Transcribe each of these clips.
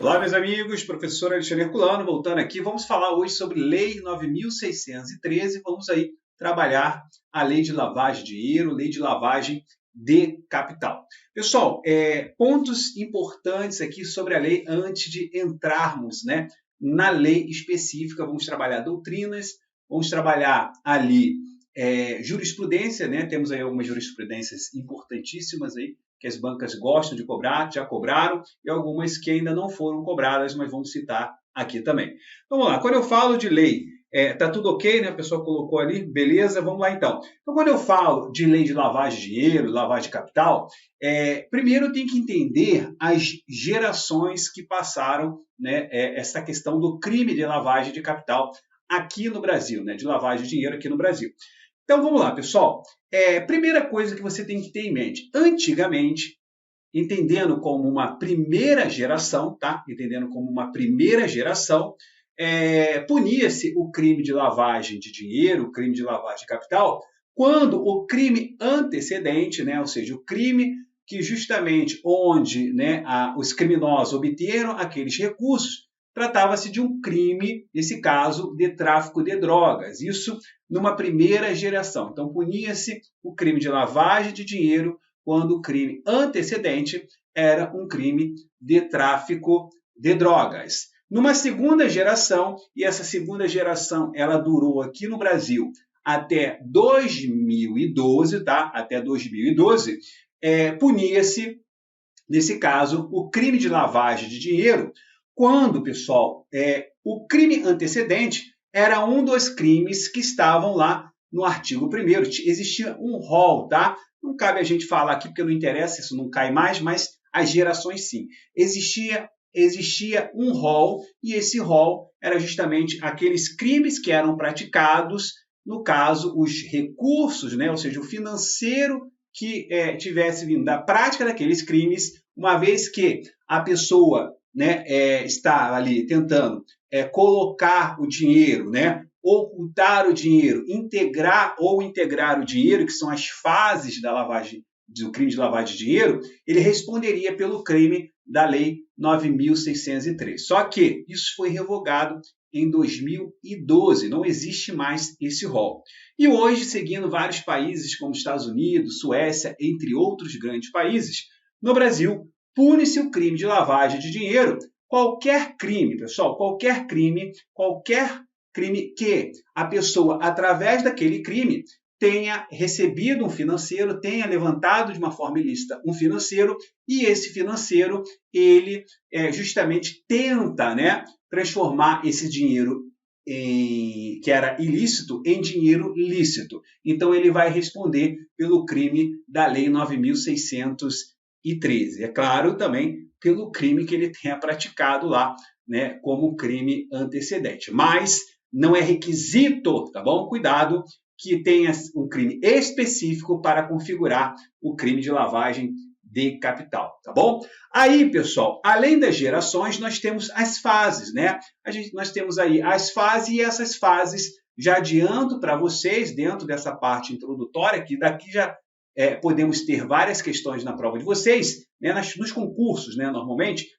Olá, meus amigos, professor Alexandre Herculano, voltando aqui, vamos falar hoje sobre Lei 9.613, vamos aí trabalhar a Lei de Lavagem de Dinheiro, Lei de Lavagem de Capital. Pessoal, pontos importantes aqui sobre a lei antes de entrarmos, né, na lei específica, vamos trabalhar doutrinas, vamos trabalhar ali jurisprudência, né, temos aí algumas jurisprudências importantíssimas aí, que as bancas gostam de cobrar, já cobraram, e algumas que ainda não foram cobradas, mas vamos citar aqui também. Vamos lá, quando eu falo de lei, tá tudo ok, né? A pessoa colocou ali, beleza, vamos lá então. Então, quando eu falo de lei de lavagem de dinheiro, lavagem de capital, primeiro tem que entender as gerações que passaram, né, essa questão do crime de lavagem de capital aqui no Brasil, né, de lavagem de dinheiro aqui no Brasil. Então vamos lá, pessoal. Primeira coisa que você tem que ter em mente: antigamente, entendendo como uma primeira geração, tá? Entendendo como uma primeira geração, punia-se o crime de lavagem de dinheiro, o crime de lavagem de capital, quando o crime antecedente, né? Ou seja, o crime que justamente onde, né, os criminosos obteram aqueles recursos, tratava-se de um crime, nesse caso, de tráfico de drogas. Isso numa primeira geração. Então, punia-se o crime de lavagem de dinheiro quando o crime antecedente era um crime de tráfico de drogas. Numa segunda geração, e essa segunda geração ela durou aqui no Brasil até 2012, tá? Até 2012, punia-se, nesse caso, o crime de lavagem de dinheiro quando, pessoal, o crime antecedente era um dos crimes que estavam lá no artigo 1º. Existia um rol, tá? Não cabe a gente falar aqui porque não interessa, isso não cai mais, mas as gerações sim. Existia um rol e esse rol era justamente aqueles crimes que eram praticados, no caso, os recursos, né? Ou seja, o financeiro que tivesse vindo da prática daqueles crimes, uma vez que a pessoa, né, está ali tentando colocar o dinheiro, né, ocultar o dinheiro, integrar o dinheiro, que são as fases da lavagem, do crime de lavagem de dinheiro, ele responderia pelo crime da Lei 9.603. Só que isso foi revogado em 2012, não existe mais esse rol. E hoje, seguindo vários países como Estados Unidos, Suécia, entre outros grandes países, no Brasil, pune-se o crime de lavagem de dinheiro, qualquer crime, pessoal, qualquer crime que a pessoa, através daquele crime, tenha recebido um financeiro, tenha levantado de uma forma ilícita um financeiro, e esse financeiro, ele justamente tenta, né, transformar esse dinheiro que era ilícito em dinheiro lícito. Então, ele vai responder pelo crime da Lei 9.613. É claro, também pelo crime que ele tenha praticado lá, né, como crime antecedente. Mas não é requisito, tá bom? Cuidado, que tenha um crime específico para configurar o crime de lavagem de capital, tá bom? Aí, pessoal, além das gerações, nós temos as fases, né? Nós temos aí as fases, e essas fases, já adianto para vocês, dentro dessa parte introdutória, que daqui já podemos ter várias questões na prova de vocês, né, nos concursos, né, normalmente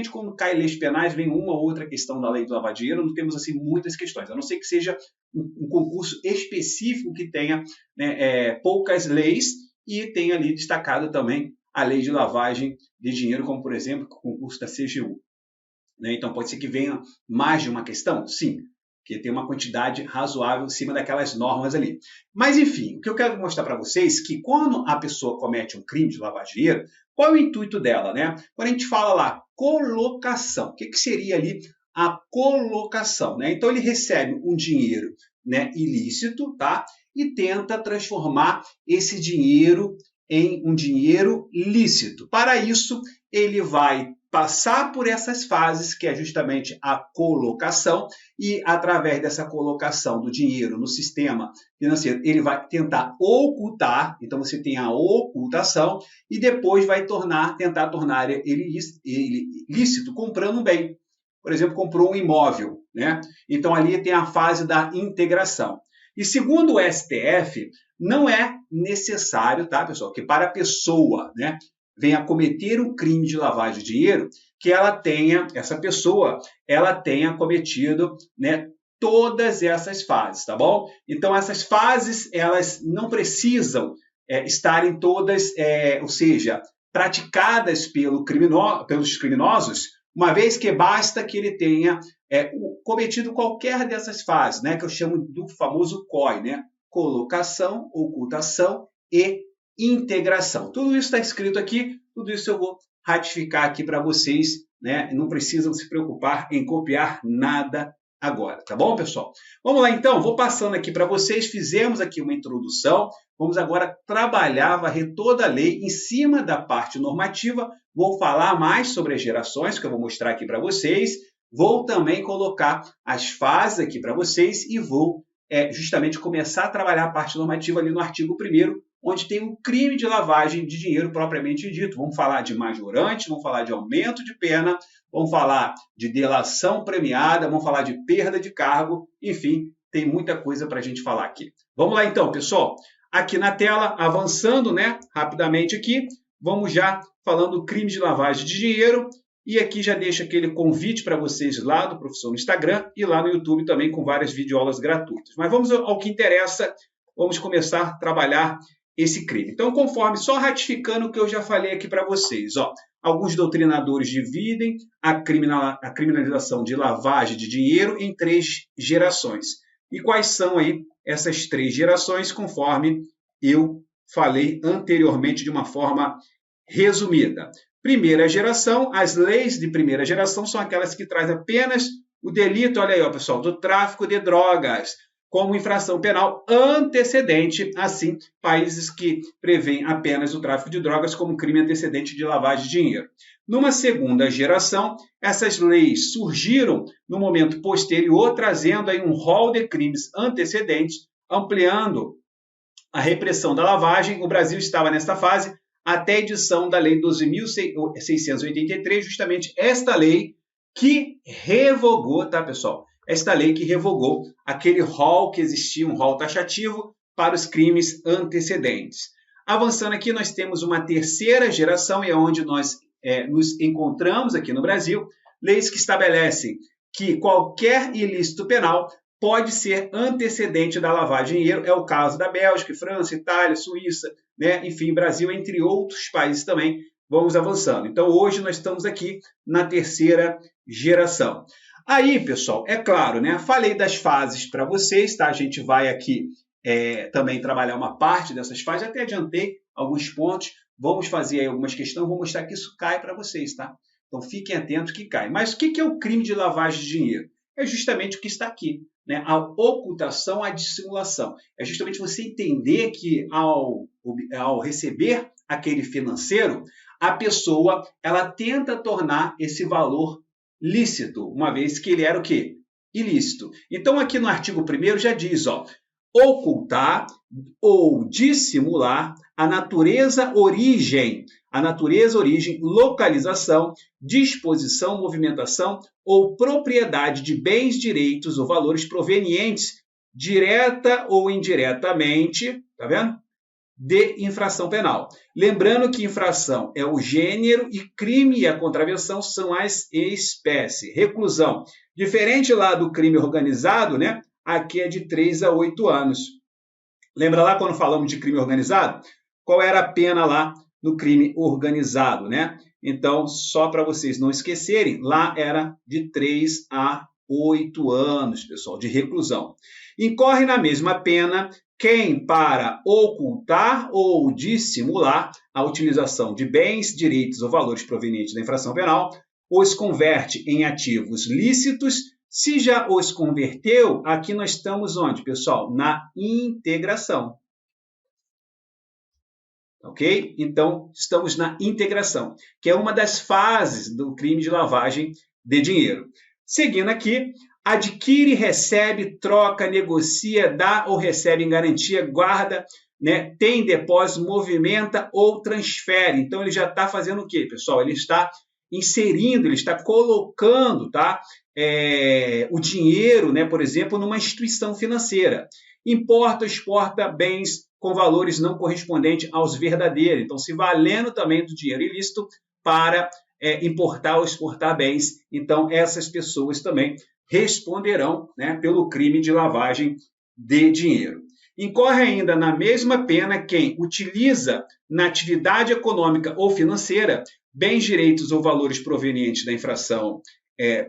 quando cai leis penais, vem uma ou outra questão da lei do lavagem de dinheiro, não temos assim muitas questões, a não ser que seja um concurso específico que tenha, né, poucas leis e tenha ali destacado também a lei de lavagem de dinheiro, como por exemplo o concurso da CGU. Né? Então pode ser que venha mais de uma questão? Sim, que tem uma quantidade razoável em cima daquelas normas ali. Mas, enfim, o que eu quero mostrar para vocês é que quando a pessoa comete um crime de lavagem de dinheiro, qual é o intuito dela, né? Quando a gente fala lá, colocação, o que seria ali a colocação, né? Então, ele recebe um dinheiro, né, ilícito, tá? E tenta transformar esse dinheiro em um dinheiro lícito. Para isso, ele vai passar por essas fases, que é justamente a colocação, e através dessa colocação do dinheiro no sistema financeiro, ele vai tentar ocultar, então você tem a ocultação, e depois vai tentar tornar ele lícito comprando um bem. Por exemplo, comprou um imóvel, né? Então ali tem a fase da integração. E segundo o STF, não é necessário, tá, pessoal, que para a pessoa, né, vem a cometer um crime de lavagem de dinheiro, que essa pessoa tenha cometido, né, todas essas fases, tá bom? Então, essas fases, elas não precisam estarem todas, ou seja, praticadas pelos criminosos, uma vez que basta que ele tenha cometido qualquer dessas fases, né, que eu chamo do famoso COI, né? Colocação, ocultação e integração. Tudo isso está escrito aqui, tudo isso eu vou ratificar aqui para vocês, né? Não precisam se preocupar em copiar nada agora, tá bom, pessoal? Vamos lá, então, vou passando aqui para vocês, fizemos aqui uma introdução, vamos agora trabalhar, varrer toda a lei em cima da parte normativa, vou falar mais sobre as gerações, que eu vou mostrar aqui para vocês, vou também colocar as fases aqui para vocês e vou justamente começar a trabalhar a parte normativa ali no artigo 1º, onde tem um crime de lavagem de dinheiro propriamente dito. Vamos falar de majorante, vamos falar de aumento de pena, vamos falar de delação premiada, vamos falar de perda de cargo, enfim, tem muita coisa para a gente falar aqui. Vamos lá então, pessoal. Aqui na tela, avançando, né, rapidamente aqui, vamos já falando do crime de lavagem de dinheiro. E aqui já deixo aquele convite para vocês lá do Professor no Instagram e lá no YouTube também com várias videoaulas gratuitas. Mas vamos ao que interessa, vamos começar a trabalhar esse crime. Então, conforme, só ratificando o que eu já falei aqui para vocês, ó, alguns doutrinadores dividem a criminalização de lavagem de dinheiro em 3 gerações. E quais são aí essas 3 gerações, conforme eu falei anteriormente de uma forma resumida. Primeira geração, as leis de primeira geração são aquelas que trazem apenas o delito, olha aí, ó, pessoal, do tráfico de drogas, como infração penal antecedente, assim, países que prevêem apenas o tráfico de drogas como crime antecedente de lavagem de dinheiro. Numa segunda geração, essas leis surgiram no momento posterior, trazendo aí um rol de crimes antecedentes, ampliando a repressão da lavagem. O Brasil estava nesta fase até a edição da Lei 12.683, justamente esta lei que revogou, tá, pessoal? Esta lei que revogou aquele rol que existia, um rol taxativo para os crimes antecedentes. Avançando aqui, nós temos uma terceira geração, e é onde nós nos encontramos aqui no Brasil, leis que estabelecem que qualquer ilícito penal pode ser antecedente da lavagem de dinheiro. É o caso da Bélgica, França, Itália, Suíça, né? Enfim, Brasil, entre outros países também. Vamos avançando. Então, hoje nós estamos aqui na terceira geração. Aí, pessoal, é claro, né? Falei das fases para vocês, tá? A gente vai aqui também trabalhar uma parte dessas fases. Até adiantei alguns pontos. Vamos fazer aí algumas questões. Vou mostrar que isso cai para vocês, tá? Então, fiquem atentos que cai. Mas o que é o crime de lavagem de dinheiro? É justamente o que está aqui, né? A ocultação, a dissimulação. É justamente você entender que ao receber aquele financeiro, a pessoa ela tenta tornar esse valor lícito, uma vez que ele era o quê? Ilícito. Então, aqui no artigo 1º já diz, ó, ocultar ou dissimular a natureza, origem, localização, disposição, movimentação ou propriedade de bens, direitos ou valores provenientes, direta ou indiretamente, tá vendo? De infração penal. Lembrando que infração é o gênero e crime e a contravenção são as espécies. Reclusão. Diferente lá do crime organizado, né? Aqui é de 3 a 8 anos. Lembra lá quando falamos de crime organizado? Qual era a pena lá no crime organizado, né? Então, só para vocês não esquecerem, lá era de 3 a 8 anos, pessoal, de reclusão. Incorre na mesma pena quem, para ocultar ou dissimular a utilização de bens, direitos ou valores provenientes da infração penal, os converte em ativos lícitos. Se já os converteu, aqui nós estamos onde, pessoal? Na integração. Ok? Então, estamos na integração, que é uma das fases do crime de lavagem de dinheiro. Seguindo aqui, adquire, recebe, troca, negocia, dá ou recebe em garantia, guarda, né, tem depósito, movimenta ou transfere. Então, ele já está fazendo o quê, pessoal? Ele está inserindo, ele está colocando, tá, o dinheiro, né, por exemplo, numa instituição financeira. Importa, exporta bens com valores não correspondentes aos verdadeiros. Então, se valendo também do dinheiro ilícito para importar ou exportar bens. Então, essas pessoas também responderão, né, pelo crime de lavagem de dinheiro. Incorre ainda na mesma pena quem utiliza na atividade econômica ou financeira bens, direitos ou valores provenientes da infração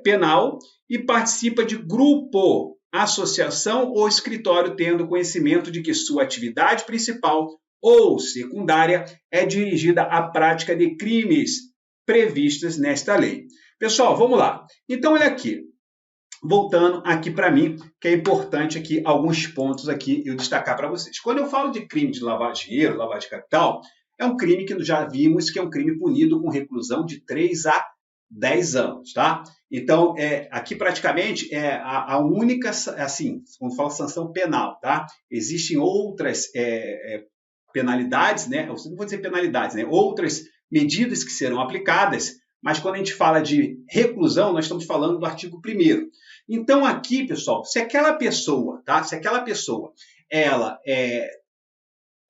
penal e participa de grupo, associação ou escritório tendo conhecimento de que sua atividade principal ou secundária é dirigida à prática de crimes previstos nesta lei. Pessoal, vamos lá. Então, olha aqui. Voltando aqui para mim, que é importante aqui alguns pontos aqui eu destacar para vocês. Quando eu falo de crime de lavar dinheiro, lavagem de capital, é um crime que já vimos que é um crime punido com reclusão de 3 a 10 anos, tá? Então, aqui praticamente é a única, assim, quando fala sanção penal, tá? Existem outras penalidades, né? Eu não vou dizer penalidades, né? Outras medidas que serão aplicadas, mas quando a gente fala de reclusão, nós estamos falando do artigo 1º. Então, aqui, pessoal, se aquela pessoa, tá? Se aquela pessoa, ela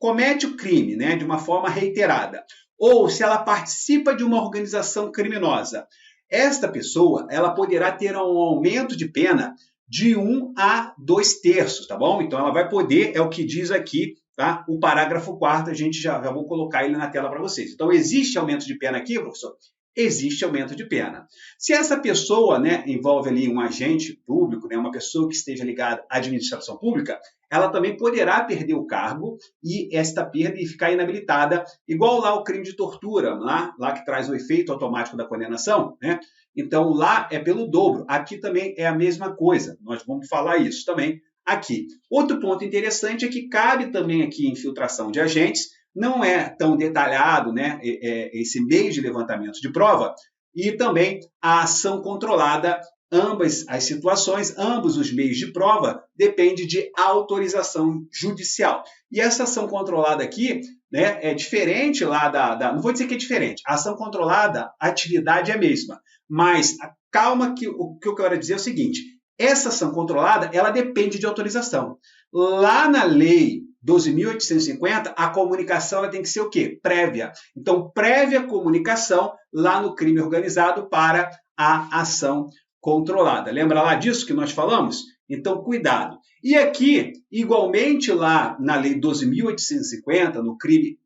comete o crime, né, de uma forma reiterada, ou se ela participa de uma organização criminosa, esta pessoa, ela poderá ter um aumento de pena de 1 a 2/3, tá bom? Então, ela vai poder, é o que diz aqui, tá? O parágrafo 4º, a gente já vou colocar ele na tela para vocês. Então, existe aumento de pena aqui, professor? Existe aumento de pena. Se essa pessoa, né, envolve ali um agente público, né, uma pessoa que esteja ligada à administração pública, ela também poderá perder o cargo e esta perda e ficar inabilitada, igual lá o crime de tortura, lá que traz o efeito automático da condenação, né? Então, lá é pelo dobro. Aqui também é a mesma coisa. Nós vamos falar isso também aqui. Outro ponto interessante é que cabe também aqui infiltração de agentes. Não é tão detalhado, né, esse meio de levantamento de prova, e também a ação controlada, ambas as situações, ambos os meios de prova, depende de autorização judicial. E essa ação controlada aqui, né, é diferente lá não vou dizer que é diferente, a ação controlada, a atividade é a mesma, mas calma que o que eu quero dizer é o seguinte, essa ação controlada, ela depende de autorização. Lá na lei 12.850, a comunicação ela tem que ser o quê? Prévia. Então, prévia comunicação lá no crime organizado para a ação controlada. Lembra lá disso que nós falamos? Então, cuidado. E aqui, igualmente lá na lei 12.850, no crime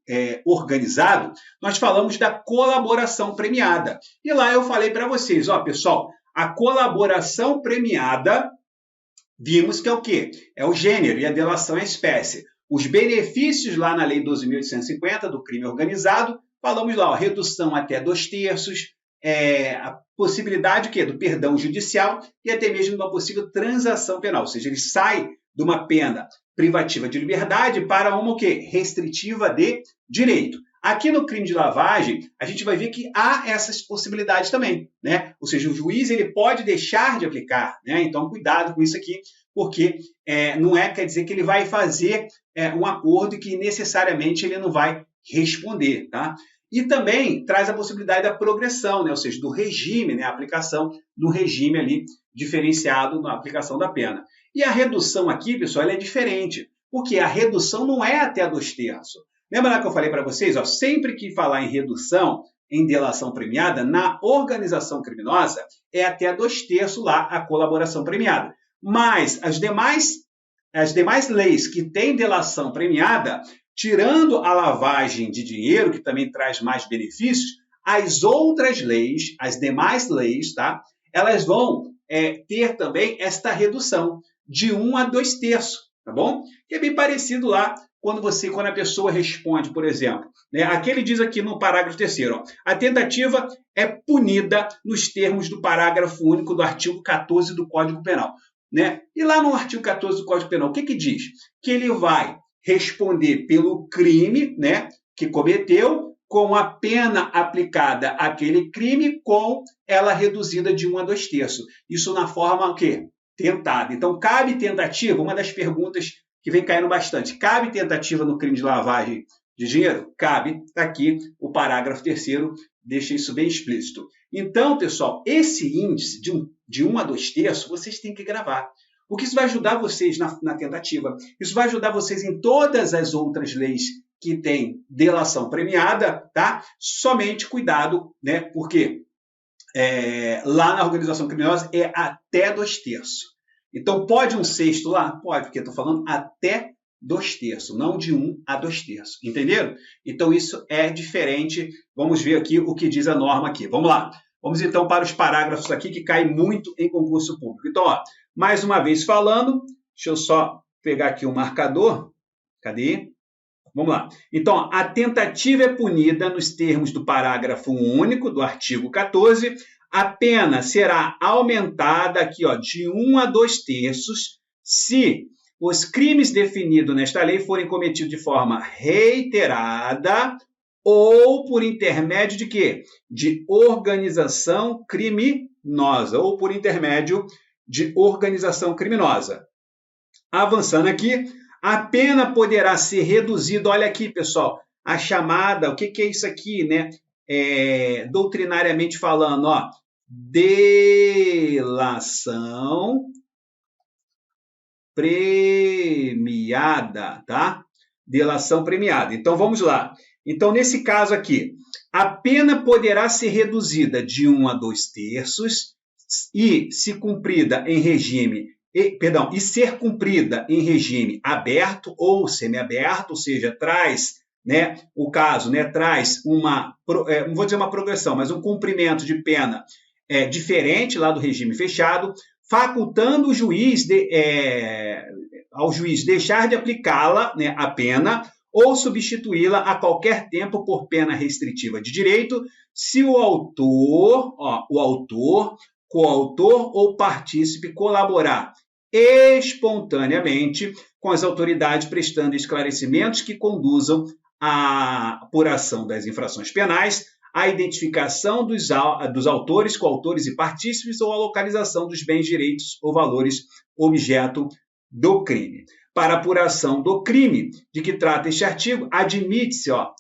organizado, nós falamos da colaboração premiada. E lá eu falei para vocês, ó, pessoal, a colaboração premiada, vimos que é o quê? É o gênero e a delação é a espécie. Os benefícios lá na lei 12.850 do crime organizado, falamos lá, ó, redução até 2/3, a possibilidade do perdão judicial e até mesmo de uma possível transação penal, ou seja, ele sai de uma pena privativa de liberdade para uma o quê? Restritiva de direito. Aqui no crime de lavagem, a gente vai ver que há essas possibilidades também, né? Ou seja, o juiz ele pode deixar de aplicar, né? Então, cuidado com isso aqui, porque não quer dizer que ele vai fazer um acordo que necessariamente ele não vai responder, tá? E também traz a possibilidade da progressão, né? Ou seja, do regime, né? A aplicação do regime ali diferenciado na aplicação da pena. E a redução aqui, pessoal, ela é diferente, porque a redução não é até 2/3. Lembra lá que eu falei para vocês? Ó, sempre que falar em redução, em delação premiada, na organização criminosa, é até 2/3 lá a colaboração premiada. Mas as demais leis que têm delação premiada, tirando a lavagem de dinheiro, que também traz mais benefícios, as outras leis, as demais leis, tá? Elas vão ter também esta redução de 1 a 2/3, tá bom? Que é bem parecido lá quando a pessoa responde, por exemplo, né? Aqui ele diz aqui no parágrafo 3º, ó, a tentativa é punida nos termos do parágrafo único do artigo 14 do Código Penal, né? E lá no artigo 14 do Código Penal, o que diz? Que ele vai responder pelo crime, né, que cometeu, com a pena aplicada àquele crime, com ela reduzida de 1 a 2/3. Isso na forma o quê? Tentada. Então, cabe tentativa? Uma das perguntas que vem caindo bastante. Cabe tentativa no crime de lavagem de dinheiro? Cabe. Está aqui o parágrafo 3º, deixa isso bem explícito. Então, pessoal, esse índice de 1 a 2/3, vocês têm que gravar. Porque isso vai ajudar vocês na tentativa. Isso vai ajudar vocês em todas as outras leis que tem delação premiada, tá? Somente cuidado, né? Porque lá na organização criminosa é até 2/3. Então, pode 1/6 lá? Pode, porque eu estou falando até 2/3, não de 1 a 2/3. Entenderam? Então, isso é diferente. Vamos ver aqui o que diz a norma aqui. Vamos lá. Vamos, então, para os parágrafos aqui que caem muito em concurso público. Então, ó, mais uma vez falando, deixa eu só pegar aqui o marcador. Cadê? Vamos lá. Então, a tentativa é punida nos termos do parágrafo único do artigo 14. A pena será aumentada aqui, ó, de 1 a 2/3 se os crimes definidos nesta lei forem cometidos de forma reiterada ou por intermédio de quê? De organização criminosa, ou por intermédio de organização criminosa. Avançando aqui, a pena poderá ser reduzida, olha aqui, pessoal, a chamada, o que é isso aqui, né? Doutrinariamente falando, ó, delação premiada, tá? Delação premiada. Então, vamos lá. Então, nesse caso aqui, a pena poderá ser reduzida de 1 a 2/3 e, se cumprida em regime, e ser cumprida em regime aberto ou semiaberto, ou seja, traz, né, o caso, né, traz uma, não vou dizer uma progressão, mas um cumprimento de pena diferente lá do regime fechado, facultando o juiz ao juiz deixar de aplicá-la, né, a pena, ou substituí-la a qualquer tempo por pena restritiva de direito, se o autor, coautor ou partícipe colaborar espontaneamente com as autoridades prestando esclarecimentos que conduzam à apuração das infrações penais, à identificação dos autores, coautores e partícipes ou à localização dos bens, direitos ou valores objeto do crime. Para apuração do crime de que trata este artigo, admite-se a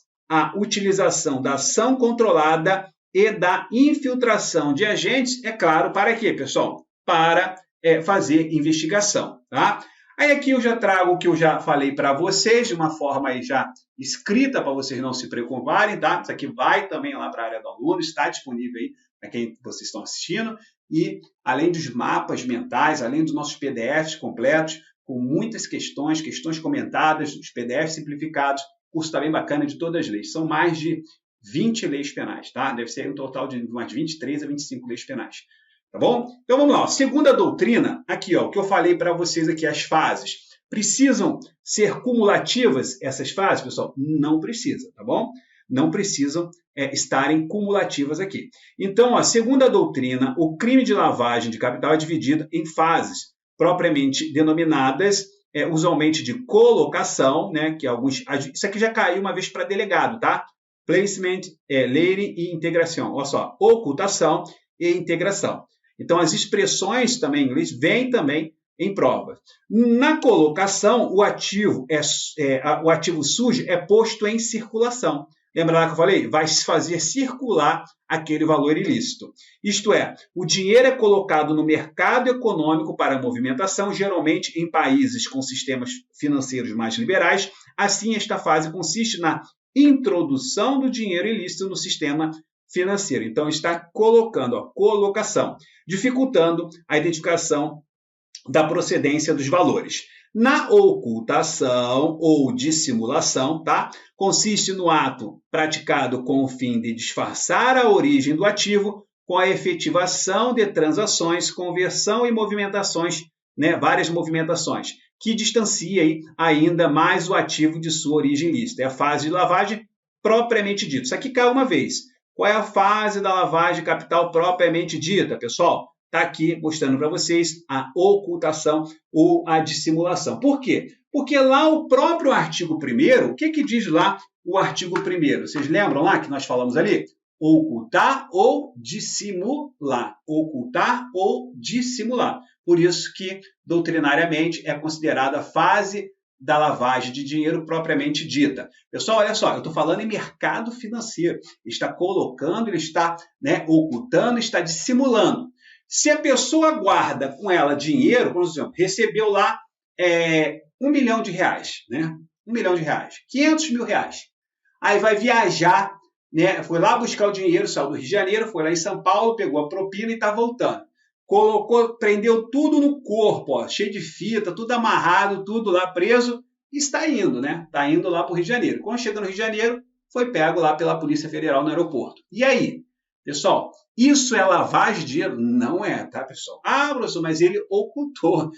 utilização da ação controlada e da infiltração de agentes, é claro, para quê, pessoal? Para fazer investigação, tá? Aí aqui eu já trago o que eu já falei para vocês, de uma forma aí já escrita, para vocês não se preocuparem, tá? Isso aqui vai também lá para a área do aluno, está disponível aí para quem vocês estão assistindo. E além dos mapas mentais, além dos nossos PDFs completos, com muitas questões comentadas, os PDFs simplificados, curso está bem bacana de todas as leis. São mais de 20 leis penais, tá? Deve ser um total de umas 23 a 25 leis penais. Tá bom? Então vamos lá. Segunda doutrina, aqui, ó, o que eu falei para vocês aqui, as fases. Precisam ser cumulativas essas fases, pessoal? Não precisa, tá bom? Não precisam estarem cumulativas aqui. Então, a segunda doutrina, o crime de lavagem de capital é dividido em fases propriamente denominadas, usualmente de colocação, né? Que alguns, isso aqui já caiu uma vez para delegado, tá? Placement, layering e integração. Olha só, ocultação e integração. Então, as expressões também em inglês vêm também em prova. Na colocação, o ativo sujo é posto em circulação. Lembra lá que eu falei? Vai se fazer circular aquele valor ilícito. Isto é, o dinheiro é colocado no mercado econômico para movimentação, geralmente em países com sistemas financeiros mais liberais. Assim, esta fase consiste na introdução do dinheiro ilícito no sistema financeiro. Então, está colocando, colocação, dificultando a identificação da procedência dos valores. Na ocultação ou dissimulação, tá? Consiste no ato praticado com o fim de disfarçar a origem do ativo com a efetivação de transações, conversão e movimentações, né? Várias movimentações, que distancia aí ainda mais o ativo de sua origem ilícita. É a fase de lavagem propriamente dita. Isso aqui cai uma vez. Qual é a fase da lavagem de capital propriamente dita, pessoal? Está aqui mostrando para vocês a ocultação ou a dissimulação. Por quê? Porque lá o próprio artigo 1º, o que diz lá o artigo 1º? Vocês lembram lá que nós falamos ali? Ocultar ou dissimular. Ocultar ou dissimular. Por isso que, doutrinariamente, é considerada a fase da lavagem de dinheiro propriamente dita. Pessoal, olha só, eu estou falando em mercado financeiro. Ele está colocando, ele está ocultando, está dissimulando. Se a pessoa guarda com ela dinheiro, por exemplo, recebeu lá R$1 milhão, né? R$1 milhão, R$500 mil. Aí vai viajar, né? Foi lá buscar o dinheiro, saiu do Rio de Janeiro, foi lá em São Paulo, pegou a propina e está voltando. Colocou, prendeu tudo no corpo, ó, cheio de fita, tudo amarrado, tudo lá preso, e está indo, né? Está indo lá para o Rio de Janeiro. Quando chega no Rio de Janeiro, foi pego lá pela Polícia Federal no aeroporto. E aí? Pessoal, isso é lavagem de dinheiro? Não é, tá, pessoal? Ah, professor, mas ele ocultou.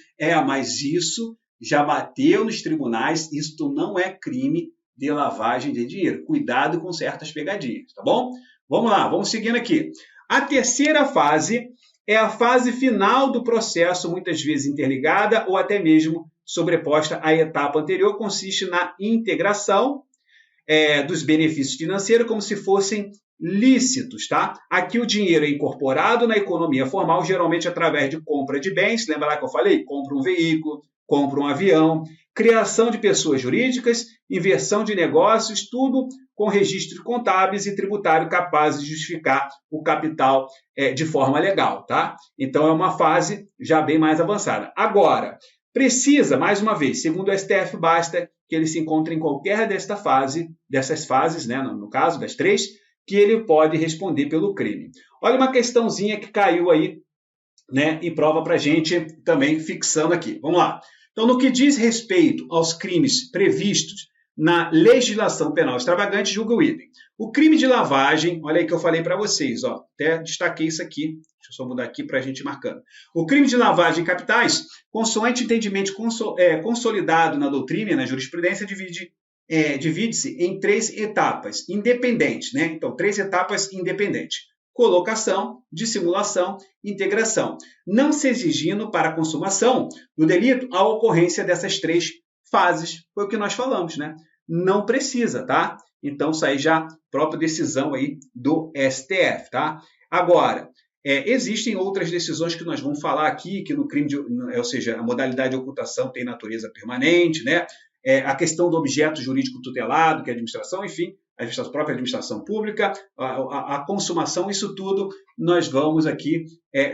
Mas isso já bateu nos tribunais, isso não é crime de lavagem de dinheiro. Cuidado com certas pegadinhas, tá bom? Vamos lá, vamos seguindo aqui. A terceira fase é a fase final do processo, muitas vezes interligada ou até mesmo sobreposta à etapa anterior, consiste na integração dos benefícios financeiros como se fossem lícitos, tá? Aqui o dinheiro é incorporado na economia formal, geralmente através de compra de bens, lembra lá que eu falei? Compra um veículo, compra um avião, criação de pessoas jurídicas, inversão de negócios, tudo com registros contábeis e tributário capazes de justificar o capital de forma legal, tá? Então é uma fase já bem mais avançada. Agora, precisa, mais uma vez, segundo o STF, basta que ele se encontre em qualquer dessas fases, né, no caso das 3, que ele pode responder pelo crime. Olha uma questãozinha que caiu aí, né, e prova para a gente também fixando aqui. Vamos lá. Então, no que diz respeito aos crimes previstos na legislação penal extravagante, julga o item. O crime de lavagem, olha aí que eu falei para vocês, ó, até destaquei isso aqui, deixa eu só mudar aqui para a gente marcando. O crime de lavagem de capitais, consoante entendimento consolidado na doutrina e na jurisprudência, divide-se em 3 etapas independentes, né? Então, 3 etapas independentes. Colocação, dissimulação, integração. Não se exigindo para a consumação do delito a ocorrência dessas 3 fases. Foi o que nós falamos, né? Não precisa, tá? Então, isso aí já própria decisão aí do STF, tá? Agora, existem outras decisões que nós vamos falar aqui, que no crime, ou seja, a modalidade de ocultação tem natureza permanente, né? A questão do objeto jurídico tutelado, que é a administração, enfim, a própria administração pública, a consumação, isso tudo nós vamos aqui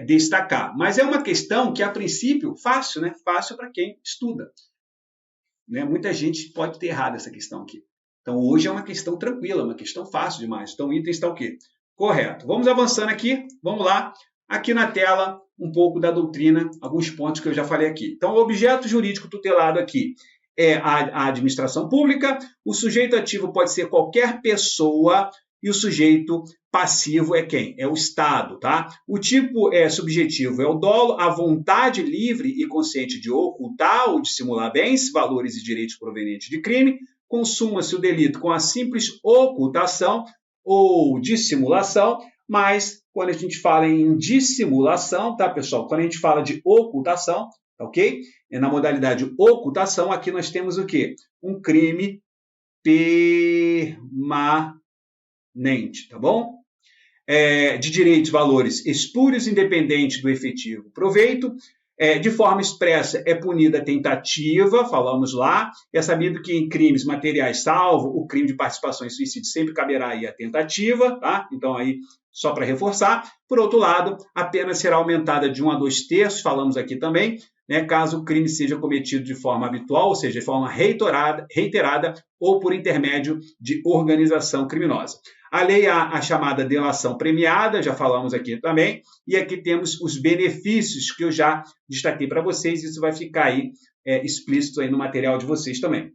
destacar. Mas é uma questão que, a princípio, fácil, né? Fácil para quem estuda. Né? Muita gente pode ter errado essa questão aqui. Então, hoje é uma questão tranquila, uma questão fácil demais. Então, o item está o quê? Correto. Vamos avançando aqui, vamos lá. Aqui na tela, um pouco da doutrina, alguns pontos que eu já falei aqui. Então, o objeto jurídico tutelado aqui é a administração pública, o sujeito ativo pode ser qualquer pessoa e o sujeito passivo é quem? É o Estado, tá? O tipo subjetivo é o dolo, a vontade livre e consciente de ocultar ou dissimular bens, valores e direitos provenientes de crime. Consuma-se o delito com a simples ocultação ou dissimulação, mas quando a gente fala em dissimulação, tá, pessoal? Quando a gente fala de ocultação, ok? Na modalidade ocultação, aqui nós temos o quê? Um crime permanente, tá bom? De direitos, valores espúrios, independente do efetivo proveito. De forma expressa, é punida a tentativa, falamos lá. É sabido que em crimes materiais, salvo o crime de participação em suicídio, sempre caberá aí a tentativa, tá? Então, aí, só para reforçar. Por outro lado, a pena será aumentada de 1 a 2 terços, falamos aqui também, né, caso o crime seja cometido de forma habitual, ou seja, de forma reiterada ou por intermédio de organização criminosa. A lei a chamada delação premiada, já falamos aqui também, e aqui temos os benefícios que eu já destaquei para vocês, isso vai ficar aí explícito aí no material de vocês também.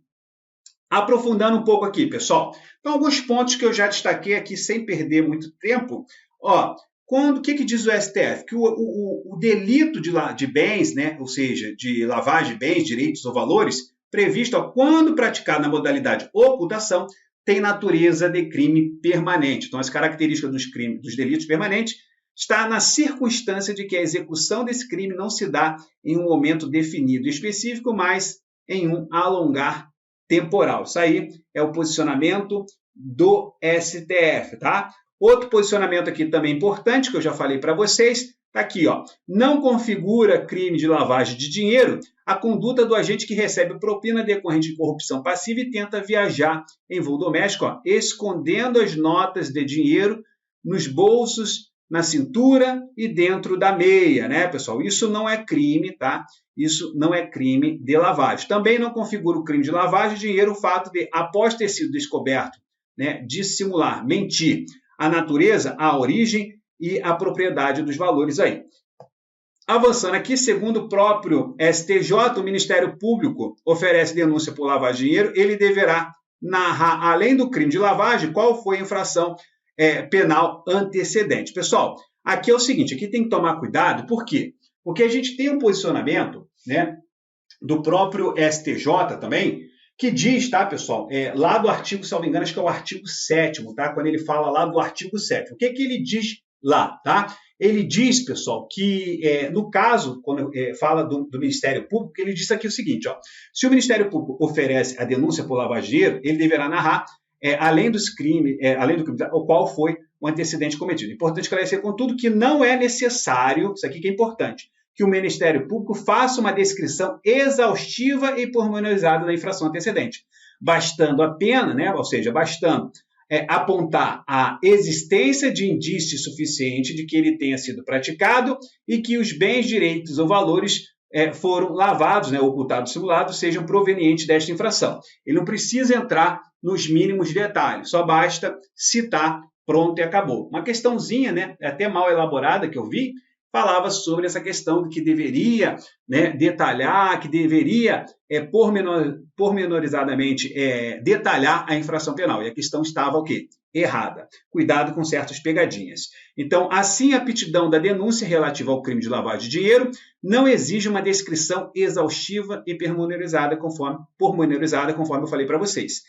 Aprofundando um pouco aqui, pessoal. Então, alguns pontos que eu já destaquei aqui sem perder muito tempo. Ó, o que diz o STF? Que o delito de bens, né, ou seja, de lavagem de bens, direitos ou valores, previsto quando praticado na modalidade ocultação, tem natureza de crime permanente. Então, as características dos delitos permanentes está na circunstância de que a execução desse crime não se dá em um momento definido e específico, mas em um alongar temporal. Isso aí é o posicionamento do STF, tá? Outro posicionamento aqui também importante, que eu já falei para vocês, está aqui, ó. Não configura crime de lavagem de dinheiro a conduta do agente que recebe propina decorrente de corrupção passiva e tenta viajar em voo doméstico, ó, escondendo as notas de dinheiro nos bolsos na cintura e dentro da meia, né, pessoal? Isso não é crime, tá? Isso não é crime de lavagem. Também não configura o crime de lavagem de dinheiro o fato de, após ter sido descoberto, né, dissimular, mentir a natureza, a origem e a propriedade dos valores aí. Avançando aqui, segundo o próprio STJ, o Ministério Público oferece denúncia por lavagem de dinheiro, ele deverá narrar, além do crime de lavagem, qual foi a infração penal antecedente. Pessoal, aqui é o seguinte, aqui tem que tomar cuidado, por quê? Porque a gente tem um posicionamento, né, do próprio STJ também, que diz, tá, pessoal, lá do artigo, se não me engano, acho que é o artigo 7º, tá? Quando ele fala lá do artigo 7º. O que que ele diz lá, tá? Ele diz, pessoal, que no caso, quando fala do Ministério Público, ele diz aqui o seguinte, ó, se o Ministério Público oferece a denúncia por lavagem de dinheiro, ele deverá narrar, além dos crimes, além do crime, o qual foi o antecedente cometido. Importante esclarecer, contudo, que não é necessário, isso aqui que é importante, que o Ministério Público faça uma descrição exaustiva e pormenorizada da infração antecedente, bastando a pena, né, ou seja, bastando apontar a existência de indício suficiente de que ele tenha sido praticado e que os bens, direitos ou valores foram lavados, né, ocultados, simulados, sejam provenientes desta infração. Ele não precisa entrar nos mínimos detalhes, só basta citar, pronto e acabou. Uma questãozinha, né, até mal elaborada que eu vi, falava sobre essa questão de que deveria, né, detalhar, que deveria pormenorizadamente detalhar a infração penal. E a questão estava o quê? Errada. Cuidado com certas pegadinhas. Então, assim, a aptidão da denúncia relativa ao crime de lavagem de dinheiro não exige uma descrição exaustiva e pormenorizada, conforme eu falei para vocês.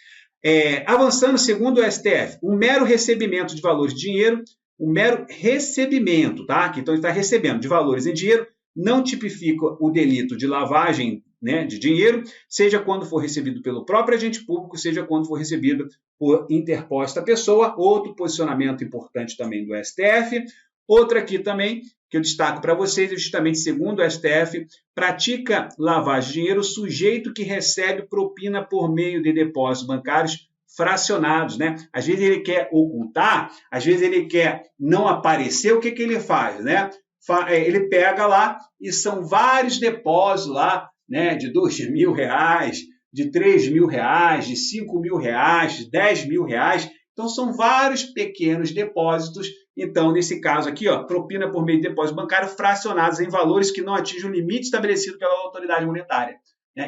Avançando, segundo o STF, o mero recebimento de valores de dinheiro, o mero recebimento, tá? Então, ele está recebendo de valores em dinheiro, não tipifica o delito de lavagem, né, de dinheiro, seja quando for recebido pelo próprio agente público, seja quando for recebido por interposta pessoa. Outro posicionamento importante também do STF. Outra aqui também, que eu destaco para vocês, é justamente segundo o STF, pratica lavagem de dinheiro o sujeito que recebe propina por meio de depósitos bancários fracionados, né? Às vezes ele quer ocultar, às vezes ele quer não aparecer, o que que ele faz, né? Ele pega lá e são vários depósitos lá, né, de R$2.000, de R$3.000, de R$5.000, de R$10.000. Então, são vários pequenos depósitos. Então, nesse caso aqui, ó, propina por meio de depósito bancário fracionados em valores que não atingem o limite estabelecido pela autoridade monetária.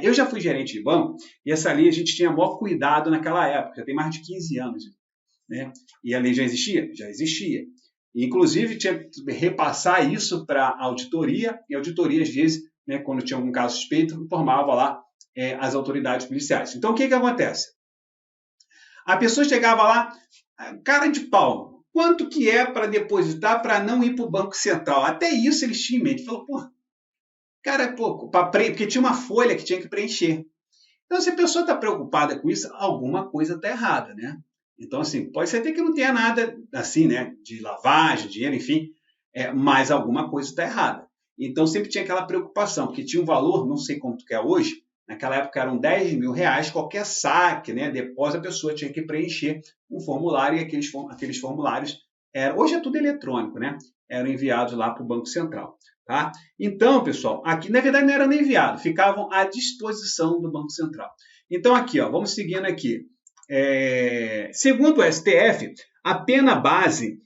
Eu já fui gerente de banco e essa lei a gente tinha maior cuidado naquela época, já tem mais de 15 anos. Né? E a lei já existia? Já existia. Inclusive, tinha que repassar isso para a auditoria, e a auditoria, às vezes, né, quando tinha algum caso suspeito, informava lá as autoridades policiais. Então, o que que acontece? A pessoa chegava lá, cara de pau, quanto que é para depositar para não ir para o Banco Central? Até isso eles tinham em mente. Falou, pô, cara, é pouco, porque tinha uma folha que tinha que preencher. Então, se a pessoa está preocupada com isso, alguma coisa está errada, né? Então, assim, pode ser até que não tenha nada assim, né, de lavagem, dinheiro, enfim, mas alguma coisa está errada. Então, sempre tinha aquela preocupação, porque tinha um valor, não sei quanto que é hoje, naquela época eram R$10.000, qualquer saque, né, depósito, a pessoa tinha que preencher um formulário e aqueles formulários, hoje é tudo eletrônico, né, eram enviados lá para o Banco Central. Tá? Então, pessoal, aqui na verdade não eram nem enviados, ficavam à disposição do Banco Central. Então, aqui, ó, vamos seguindo aqui. Segundo o STF, a pena base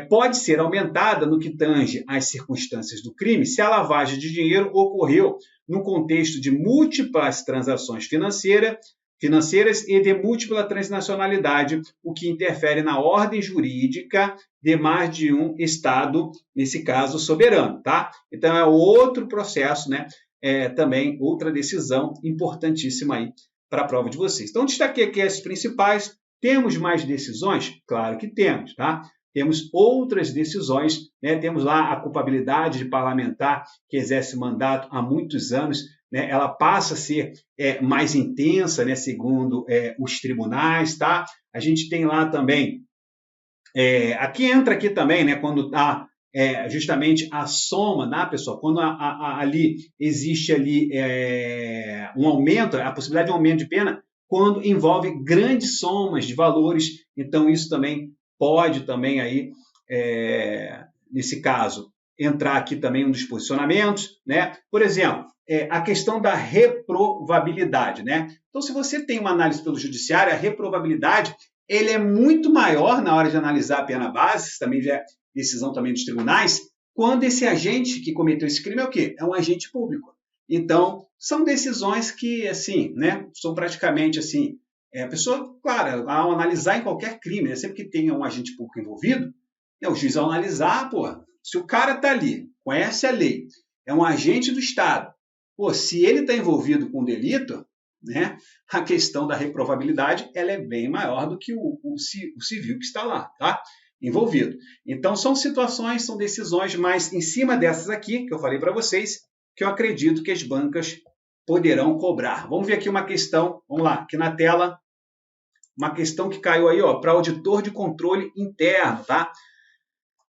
pode ser aumentada no que tange às circunstâncias do crime se a lavagem de dinheiro ocorreu no contexto de múltiplas transações financeiras e de múltipla transnacionalidade, o que interfere na ordem jurídica de mais de um Estado, nesse caso soberano. Tá? Então, é outro processo, né? Também outra decisão importantíssima aí para a prova de vocês. Então, destaquei aqui as principais. Temos mais decisões? Claro que temos, tá? Temos outras decisões, né? Temos lá a culpabilidade de parlamentar que exerce mandato há muitos anos, né? Ela passa a ser mais intensa, né? Segundo os tribunais, tá? A gente tem lá também, aqui entra aqui também, né? Quando há justamente a soma, né, pessoal? Quando ali existe ali um aumento, a possibilidade de um aumento de pena, quando envolve grandes somas de valores, então isso também pode também aí nesse caso, entrar aqui também um dos posicionamentos, né? Por exemplo, a questão da reprovabilidade, né? Então, se você tem uma análise pelo judiciário, a reprovabilidade ele é muito maior na hora de analisar a pena base, isso também já é decisão também dos tribunais, quando esse agente que cometeu esse crime é o quê? É um agente público. Então, são decisões que, assim, né, são praticamente assim, a pessoa, claro, ao analisar em qualquer crime, né, sempre que tenha um agente público envolvido, o juiz ao analisar, pô, se o cara está ali, conhece a lei, é um agente do Estado, pô, se ele está envolvido com um delito, né, a questão da reprovabilidade ela é bem maior do que o civil que está lá, tá? Envolvido. Então, são situações, são decisões, mas em cima dessas aqui, que eu falei para vocês, que eu acredito que as bancas poderão cobrar. Vamos ver aqui uma questão, vamos lá, aqui na tela, uma questão que caiu aí, ó, para auditor de controle interno, tá?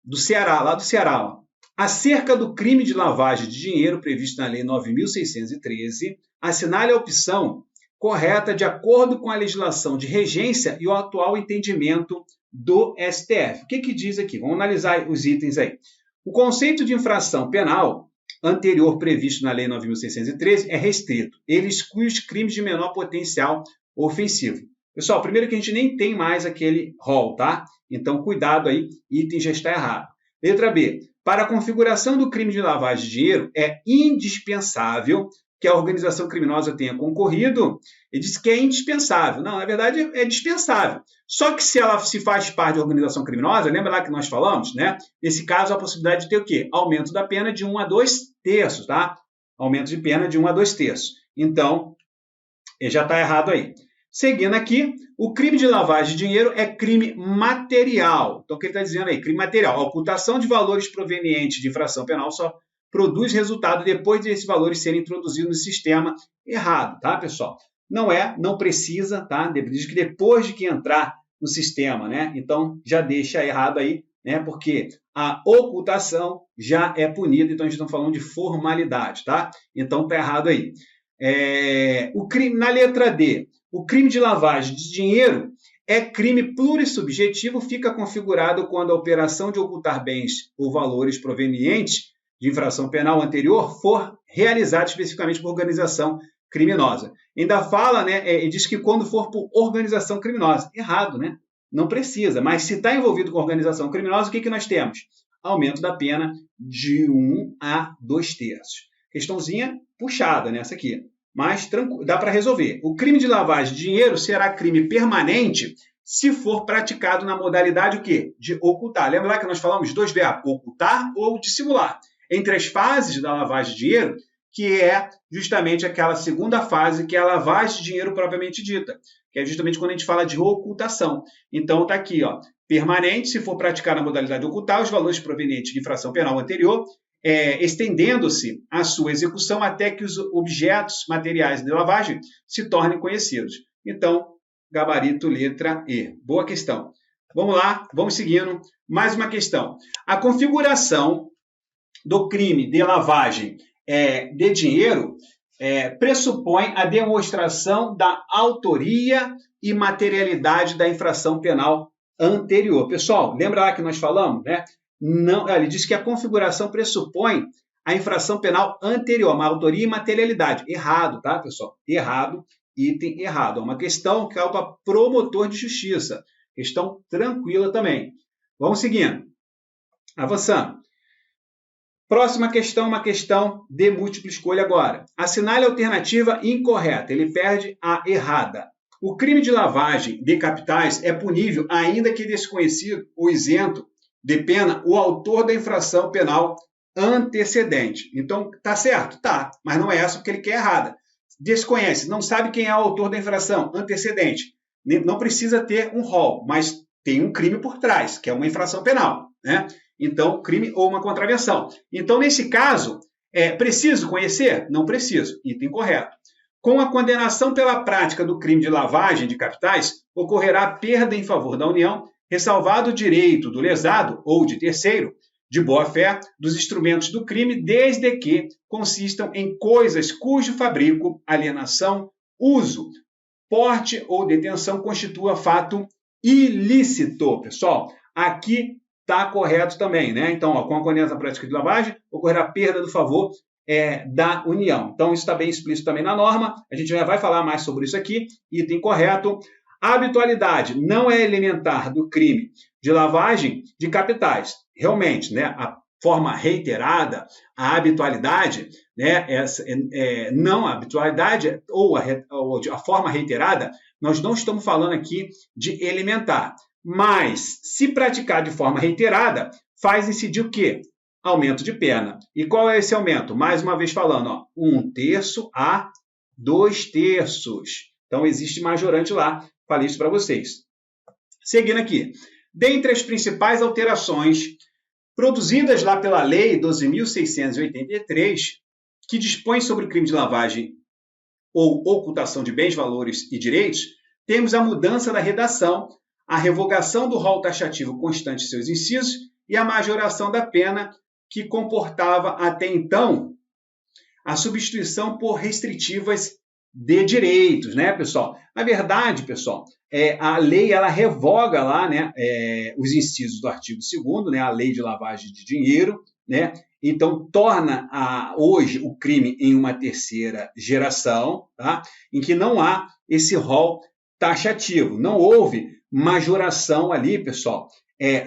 Do Ceará, lá do Ceará, ó. Acerca do crime de lavagem de dinheiro previsto na Lei 9.613, assinale a opção correta de acordo com a legislação de regência e o atual entendimento do STF. O que diz aqui? Vamos analisar os itens aí. O conceito de infração penal anterior previsto na Lei 9.613 é restrito. Ele exclui os crimes de menor potencial ofensivo. Pessoal, primeiro que a gente nem tem mais aquele rol, tá? Então, cuidado aí, item já está errado. Letra B. Para a configuração do crime de lavagem de dinheiro, é indispensável que a organização criminosa tenha concorrido. Ele diz que é indispensável. Não, na verdade, é dispensável. Só que se ela se faz parte da organização criminosa, lembra lá que nós falamos, né? Nesse caso, a possibilidade de ter o quê? Aumento da pena de 1 a 2 terços, tá? Aumento de pena de 1 a 2 terços. Então, já está errado aí. Seguindo aqui, o crime de lavagem de dinheiro é crime material. Então, o que ele está dizendo aí? Crime material. A ocultação de valores provenientes de infração penal só produz resultado depois desses valores serem introduzidos no sistema errado, tá, pessoal? Não precisa, tá? Diz que depois de que entrar no sistema, né? Então, já deixa errado aí, né? Porque a ocultação já é punida, então a gente está falando de formalidade, tá? Então, tá errado aí. O crime, na letra D, o crime de lavagem de dinheiro é crime plurissubjetivo, fica configurado quando a operação de ocultar bens ou valores provenientes de infração penal anterior for realizada especificamente por organização criminosa. Ainda fala, né, diz que quando for por organização criminosa. Errado, né? Não precisa, mas se está envolvido com organização criminosa, o que nós temos? Aumento da pena de 1 a 2 terços. Questãozinha puxada nessa aqui, mas dá para resolver. O crime de lavagem de dinheiro será crime permanente se for praticado na modalidade o quê? De ocultar. Lembra lá que nós falamos de dois verbos, ocultar ou dissimular. Entre as fases da lavagem de dinheiro, que é justamente aquela segunda fase, que é a lavagem de dinheiro propriamente dita, que é justamente quando a gente fala de ocultação. Então, está aqui, ó, permanente, se for praticar na modalidade de ocultar, os valores provenientes de infração penal anterior, estendendo-se a sua execução até que os objetos materiais de lavagem se tornem conhecidos. Então, gabarito letra E. Boa questão. Vamos lá, vamos seguindo. Mais uma questão. A configuração do crime de lavagem de dinheiro pressupõe a demonstração da autoria e materialidade da infração penal anterior. Pessoal, lembra lá que nós falamos, né? Não, ele diz que a configuração pressupõe a infração penal anterior, uma autoria e materialidade. Errado, tá, pessoal? Errado, item errado. É uma questão que caiu para promotor de justiça. Questão tranquila também. Vamos seguindo. Avançando. Próxima questão, uma questão de múltipla escolha agora. Assinale a alternativa incorreta. Ele perde a errada. O crime de lavagem de capitais é punível ainda que desconhecido ou isento de pena o autor da infração penal antecedente. Então, tá certo? Tá, mas não é essa porque ele quer errada. Desconhece, não sabe quem é o autor da infração antecedente. Não precisa ter um rol, mas tem um crime por trás, que é uma infração penal, né? Então, crime ou uma contravenção. Então, nesse caso, preciso conhecer? Não preciso. Item correto. Com a condenação pela prática do crime de lavagem de capitais, ocorrerá perda em favor da União, ressalvado o direito do lesado ou de terceiro, de boa-fé, dos instrumentos do crime, desde que consistam em coisas cujo fabrico, alienação, uso, porte ou detenção constitua fato ilícito. Pessoal, aqui está correto também, né? Então, ó, com a conivência na prática de lavagem, ocorrerá perda do favor da União. Então, isso está bem explícito também na norma, a gente já vai falar mais sobre isso aqui, item correto. A habitualidade não é elementar do crime de lavagem de capitais. Realmente, né, a forma reiterada, a habitualidade, né, não a habitualidade ou a forma reiterada, nós não estamos falando aqui de elementar. Mas, se praticar de forma reiterada, faz incidir o quê? Aumento de pena. E qual é esse aumento? Mais uma vez falando, ó, 1/3 a 2/3. Então, existe majorante lá. Falei isso para vocês. Seguindo aqui. Dentre as principais alterações produzidas lá pela Lei 12.683, que dispõe sobre o crime de lavagem ou ocultação de bens, valores e direitos, temos a mudança da redação, a revogação do rol taxativo constante de seus incisos e a majoração da pena que comportava até então a substituição por restritivas de direitos, né, pessoal? Na verdade, pessoal, a lei ela revoga lá, né, os incisos do artigo 2º, né, a lei de lavagem de dinheiro, né? Então torna hoje o crime em uma terceira geração, tá? Em que não há esse rol taxativo, não houve majoração ali, pessoal,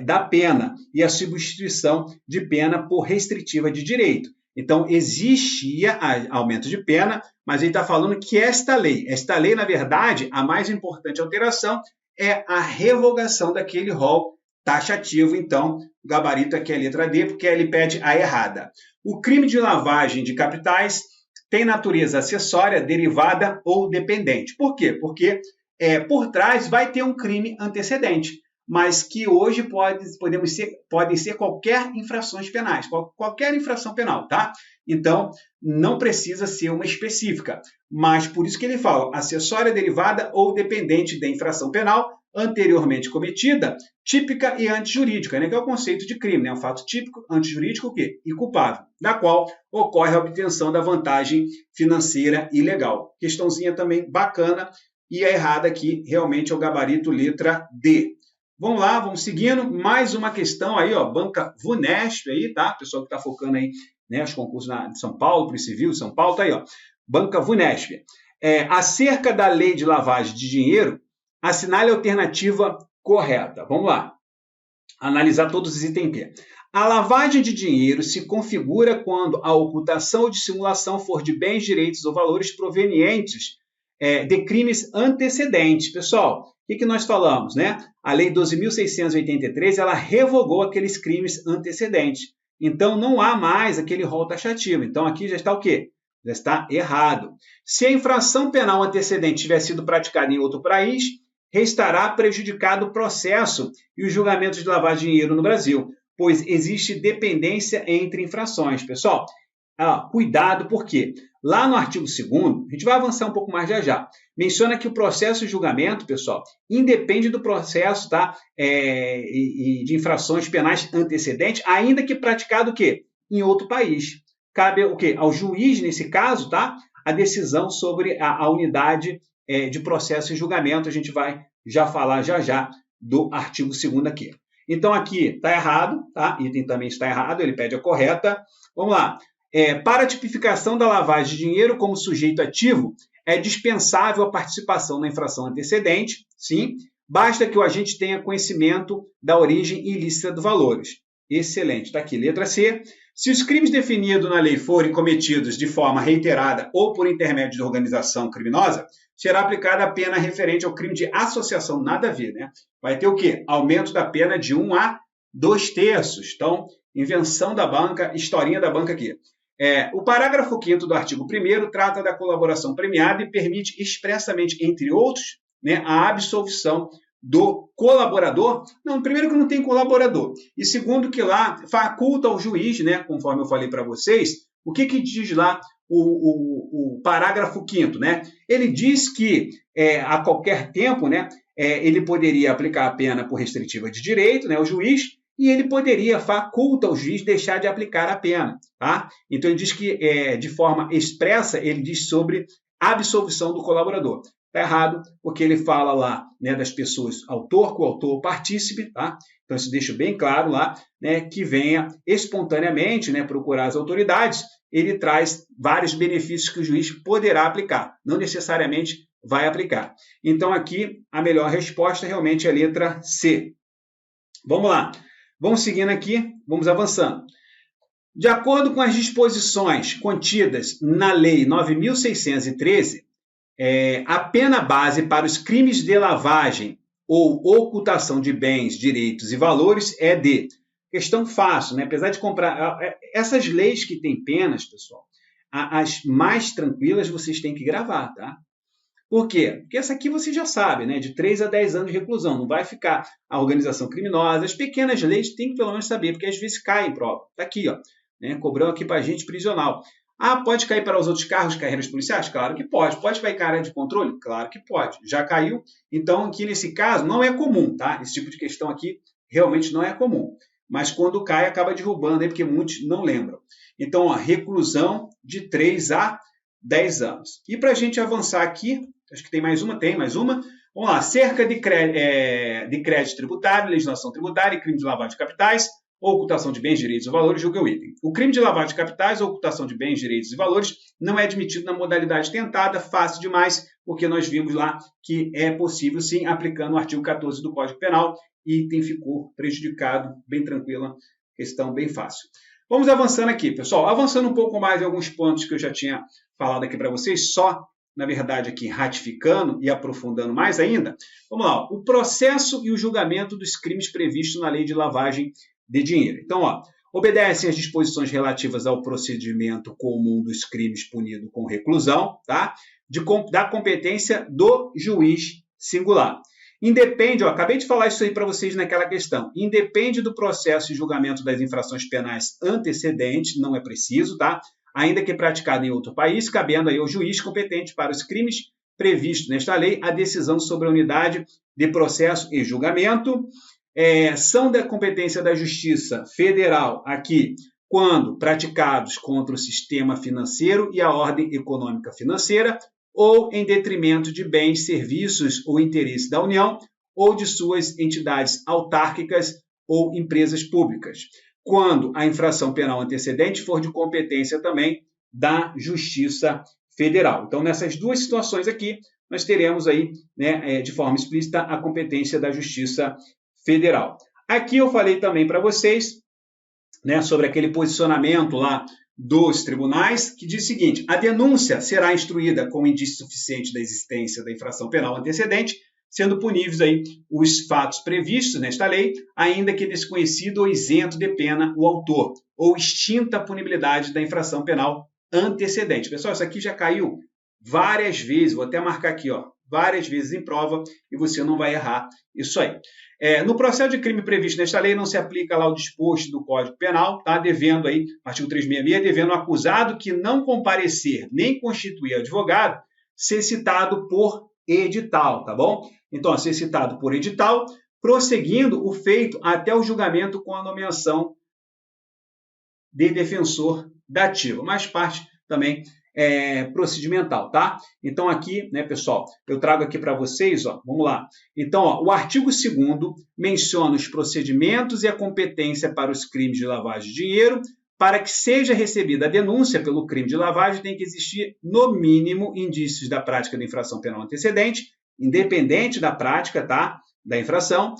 da pena e a substituição de pena por restritiva de direito. Então, existia aumento de pena, mas ele está falando que esta lei, na verdade, a mais importante alteração é a revogação daquele rol taxativo. Então, o gabarito aqui é a letra D, porque ele pede a errada. O crime de lavagem de capitais tem natureza acessória, derivada ou dependente. Por quê? Porque por trás vai ter um crime antecedente, mas que hoje podem ser qualquer infrações penais, qualquer infração penal, tá? Então, não precisa ser uma específica, mas por isso que ele fala acessória, derivada ou dependente da infração penal anteriormente cometida, típica e antijurídica, né? Que é o conceito de crime, né? Um fato típico, antijurídico, o quê? E culpável, da qual ocorre a obtenção da vantagem financeira ilegal. Questãozinha também bacana, e a errada aqui realmente é o gabarito letra D. Vamos lá, vamos seguindo. Mais uma questão aí, ó, Banca Vunesp aí, tá? Pessoal que está focando aí, né, os concursos de São Paulo, Polícia Civil de São Paulo, tá aí, ó. Banca Vunesp. Acerca da lei de lavagem de dinheiro, assinale a alternativa correta. Vamos lá. Analisar todos os itens aqui. A lavagem de dinheiro se configura quando a ocultação ou dissimulação for de bens, direitos ou valores provenientes de crimes antecedentes. Pessoal, o que nós falamos, né? A Lei 12.683, ela revogou aqueles crimes antecedentes. Então, não há mais aquele rol taxativo. Então, aqui já está o quê? Já está errado. Se a infração penal antecedente tiver sido praticada em outro país, restará prejudicado o processo e os julgamentos de lavagem de dinheiro no Brasil, pois existe dependência entre infrações. Pessoal, cuidado, por quê? Lá no artigo 2º, a gente vai avançar um pouco mais já, menciona que o processo de julgamento, pessoal, independe do processo, tá? E de infrações penais antecedentes, ainda que praticado o quê? Em outro país. Cabe o quê? Ao juiz, nesse caso, tá? A decisão sobre a unidade de processo e julgamento. A gente vai já falar já do artigo 2º aqui. Então, aqui está errado, tá? Item também está errado, ele pede a correta. Vamos lá. Para a tipificação da lavagem de dinheiro como sujeito ativo, é dispensável a participação na infração antecedente, sim, basta que o agente tenha conhecimento da origem ilícita dos valores. Excelente, está aqui, letra C. Se os crimes definidos na lei forem cometidos de forma reiterada ou por intermédio de organização criminosa, será aplicada a pena referente ao crime de associação, nada a ver, né? Vai ter o quê? Aumento da pena de 1 a 2/3. Então, invenção da banca, historinha da banca aqui. O parágrafo 5º do artigo 1º trata da colaboração premiada e permite expressamente, entre outros, né, a absolvição do colaborador. Não, primeiro que não tem colaborador. E segundo que lá faculta ao juiz, né, conforme eu falei para vocês, o que diz lá o parágrafo 5º, né? Ele diz que a qualquer tempo, né, ele poderia aplicar a pena por restritiva de direito, né, o juiz, e ele poderia facultar ao juiz deixar de aplicar a pena, tá? Então, ele diz que, de forma expressa, ele diz sobre absolvição do colaborador. Está errado, porque ele fala lá, né, das pessoas autor, coautor, partícipe, tá? Então, isso deixa bem claro lá, né, que venha espontaneamente, né, procurar as autoridades, ele traz vários benefícios que o juiz poderá aplicar, não necessariamente vai aplicar. Então, aqui, a melhor resposta realmente é a letra C. Vamos lá. Vamos seguindo aqui, vamos avançando. De acordo com as disposições contidas na Lei 9.613, a pena base para os crimes de lavagem ou ocultação de bens, direitos e valores é de... Questão fácil, né? Apesar de comprar... Essas leis que têm penas, pessoal, as mais tranquilas vocês têm que gravar, tá? Por quê? Porque essa aqui você já sabe, né? De 3 a 10 anos de reclusão. Não vai ficar a organização criminosa. As pequenas leis tem que pelo menos saber, porque às vezes cai em prova. Está aqui, ó, né? Cobrão aqui para agente prisional. Ah, pode cair para os outros cargos, carreiras policiais? Claro que pode. Pode cair para a área de controle? Claro que pode. Já caiu. Então, aqui nesse caso, não é comum, tá? Esse tipo de questão aqui realmente não é comum. Mas quando cai, acaba derrubando, aí, porque muitos não lembram. Então, ó, reclusão de 3 a 10 anos. E para a gente avançar aqui, acho que tem mais uma. Vamos lá, cerca de crédito tributário, legislação tributária e crime de lavagem de capitais, ocultação de bens, direitos ou valores, julga o item. O crime de lavagem de capitais ou ocultação de bens, direitos e valores não é admitido na modalidade tentada, fácil demais, porque nós vimos lá que é possível sim, aplicando o artigo 14 do Código Penal, item ficou prejudicado, bem tranquila, questão bem fácil. Vamos avançando aqui, pessoal. Avançando um pouco mais em alguns pontos que eu já tinha falado aqui para vocês, só, na verdade, aqui ratificando e aprofundando mais ainda. Vamos lá, ó. O processo e o julgamento dos crimes previstos na Lei de Lavagem de Dinheiro. Então, ó, obedecem às disposições relativas ao procedimento comum dos crimes punido com reclusão, tá? Da competência do juiz singular. Independe, ó, acabei de falar isso aí para vocês naquela questão, independe do processo e julgamento das infrações penais antecedentes, não é preciso, tá? Ainda que praticado em outro país, cabendo aí ao juiz competente para os crimes previstos nesta lei a decisão sobre a unidade de processo e julgamento. São da competência da Justiça Federal aqui, quando praticados contra o sistema financeiro e a ordem econômica financeira, ou em detrimento de bens, serviços ou interesse da União, ou de suas entidades autárquicas ou empresas públicas, quando a infração penal antecedente for de competência também da Justiça Federal. Então, nessas duas situações aqui, nós teremos aí, né, de forma explícita, a competência da Justiça Federal. Aqui eu falei também para vocês, né, sobre aquele posicionamento lá dos tribunais, que diz o seguinte: a denúncia será instruída com indício suficiente da existência da infração penal antecedente, sendo puníveis aí os fatos previstos nesta lei, ainda que desconhecido ou isento de pena o autor, ou extinta a punibilidade da infração penal antecedente. Pessoal, isso aqui já caiu várias vezes, vou até marcar aqui, ó, várias vezes em prova, e você não vai errar isso aí. No processo de crime previsto nesta lei, não se aplica lá o disposto do Código Penal, tá? Devendo aí, artigo 366, devendo o acusado que não comparecer nem constituir advogado, ser citado por edital, tá bom? Então, ser citado por edital, prosseguindo o feito até o julgamento com a nomeação de defensor dativo, mais parte também procedimental, tá? Então aqui, né, pessoal, eu trago aqui para vocês, ó, vamos lá. Então, ó, o artigo 2º menciona os procedimentos e a competência para os crimes de lavagem de dinheiro. Para que seja recebida a denúncia pelo crime de lavagem, tem que existir, no mínimo, indícios da prática da infração penal antecedente, independente da prática, tá, da infração.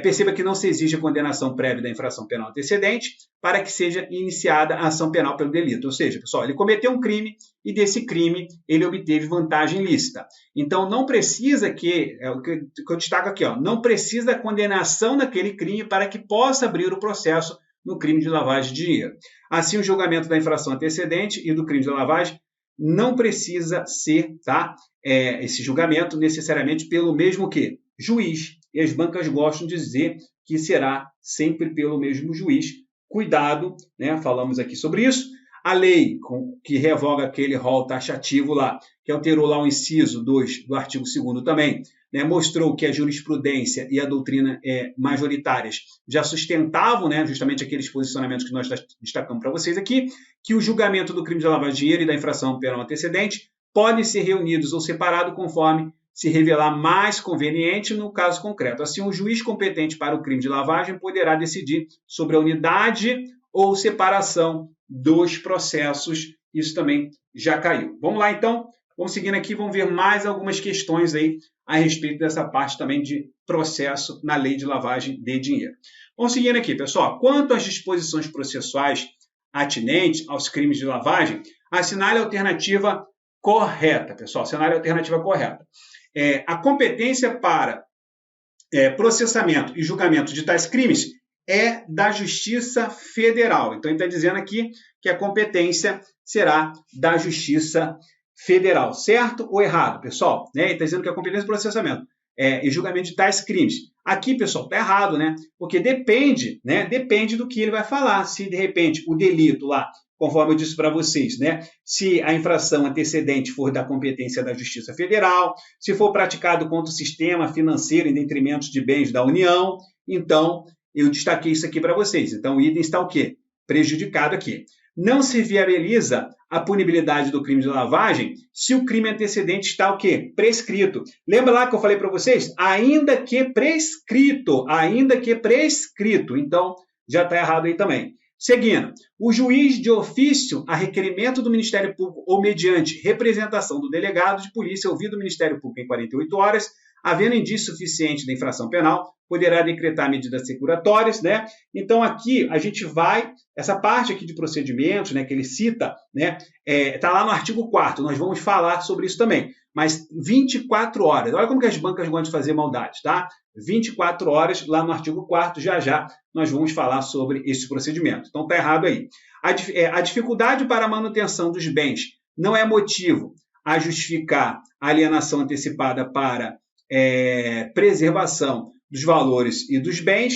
Perceba que não se exige a condenação prévia da infração penal antecedente para que seja iniciada a ação penal pelo delito. Ou seja, pessoal, ele cometeu um crime e desse crime ele obteve vantagem ilícita. Então, não precisa que eu destaco aqui, ó, não precisa a condenação daquele crime para que possa abrir o processo no crime de lavagem de dinheiro. Assim, o julgamento da infração antecedente e do crime de lavagem não precisa ser, tá, esse julgamento necessariamente pelo mesmo que juiz. E as bancas gostam de dizer que será sempre pelo mesmo juiz. Cuidado, né? Falamos aqui sobre isso. A lei que revoga aquele rol taxativo lá, que alterou lá o inciso 2 do artigo 2º também, né, mostrou que a jurisprudência e a doutrina majoritárias já sustentavam, né, justamente aqueles posicionamentos que nós destacamos para vocês aqui, que o julgamento do crime de lavagem de dinheiro e da infração penal antecedente podem ser reunidos ou separados conforme se revelar mais conveniente no caso concreto. Assim, o juiz competente para o crime de lavagem poderá decidir sobre a unidade ou separação dos processos. Isso também já caiu. Vamos lá, então? Vamos seguindo aqui, vamos ver mais algumas questões aí a respeito dessa parte também de processo na lei de lavagem de dinheiro. Vamos seguindo aqui, pessoal. Quanto às disposições processuais atinentes aos crimes de lavagem, assinale a alternativa correta, pessoal. Assinale a alternativa correta. A competência para processamento e julgamento de tais crimes é da Justiça Federal. Então, ele está dizendo aqui que a competência será da Justiça Federal. Certo ou errado, pessoal? Ele está dizendo que a competência de processamento e julgamento de tais crimes. Aqui, pessoal, está errado, né? Porque depende do que ele vai falar. Se, de repente, o delito lá, conforme eu disse para vocês, se a infração antecedente for da competência da Justiça Federal, se for praticado contra o sistema financeiro em detrimento de bens da União, então, eu destaquei isso aqui para vocês. Então, o item está o quê? Prejudicado aqui. Não se viabiliza a punibilidade do crime de lavagem se o crime antecedente está o quê? Prescrito. Lembra lá que eu falei para vocês? Ainda que prescrito. Então, já está errado aí também. Seguindo, o juiz de ofício, a requerimento do Ministério Público ou mediante representação do delegado de polícia ouvido o Ministério Público em 48 horas, havendo indício suficiente da infração penal, poderá decretar medidas securatórias, Então, aqui, a gente vai, essa parte aqui de procedimentos, que ele cita, está lá no artigo 4º, nós vamos falar sobre isso também, mas 24 horas, olha como que as bancas gostam de fazer maldade, tá? 24 horas, lá no artigo 4º, já nós vamos falar sobre esse procedimento. Então, está errado aí. A dificuldade para a manutenção dos bens não é motivo a justificar a alienação antecipada para preservação dos valores e dos bens,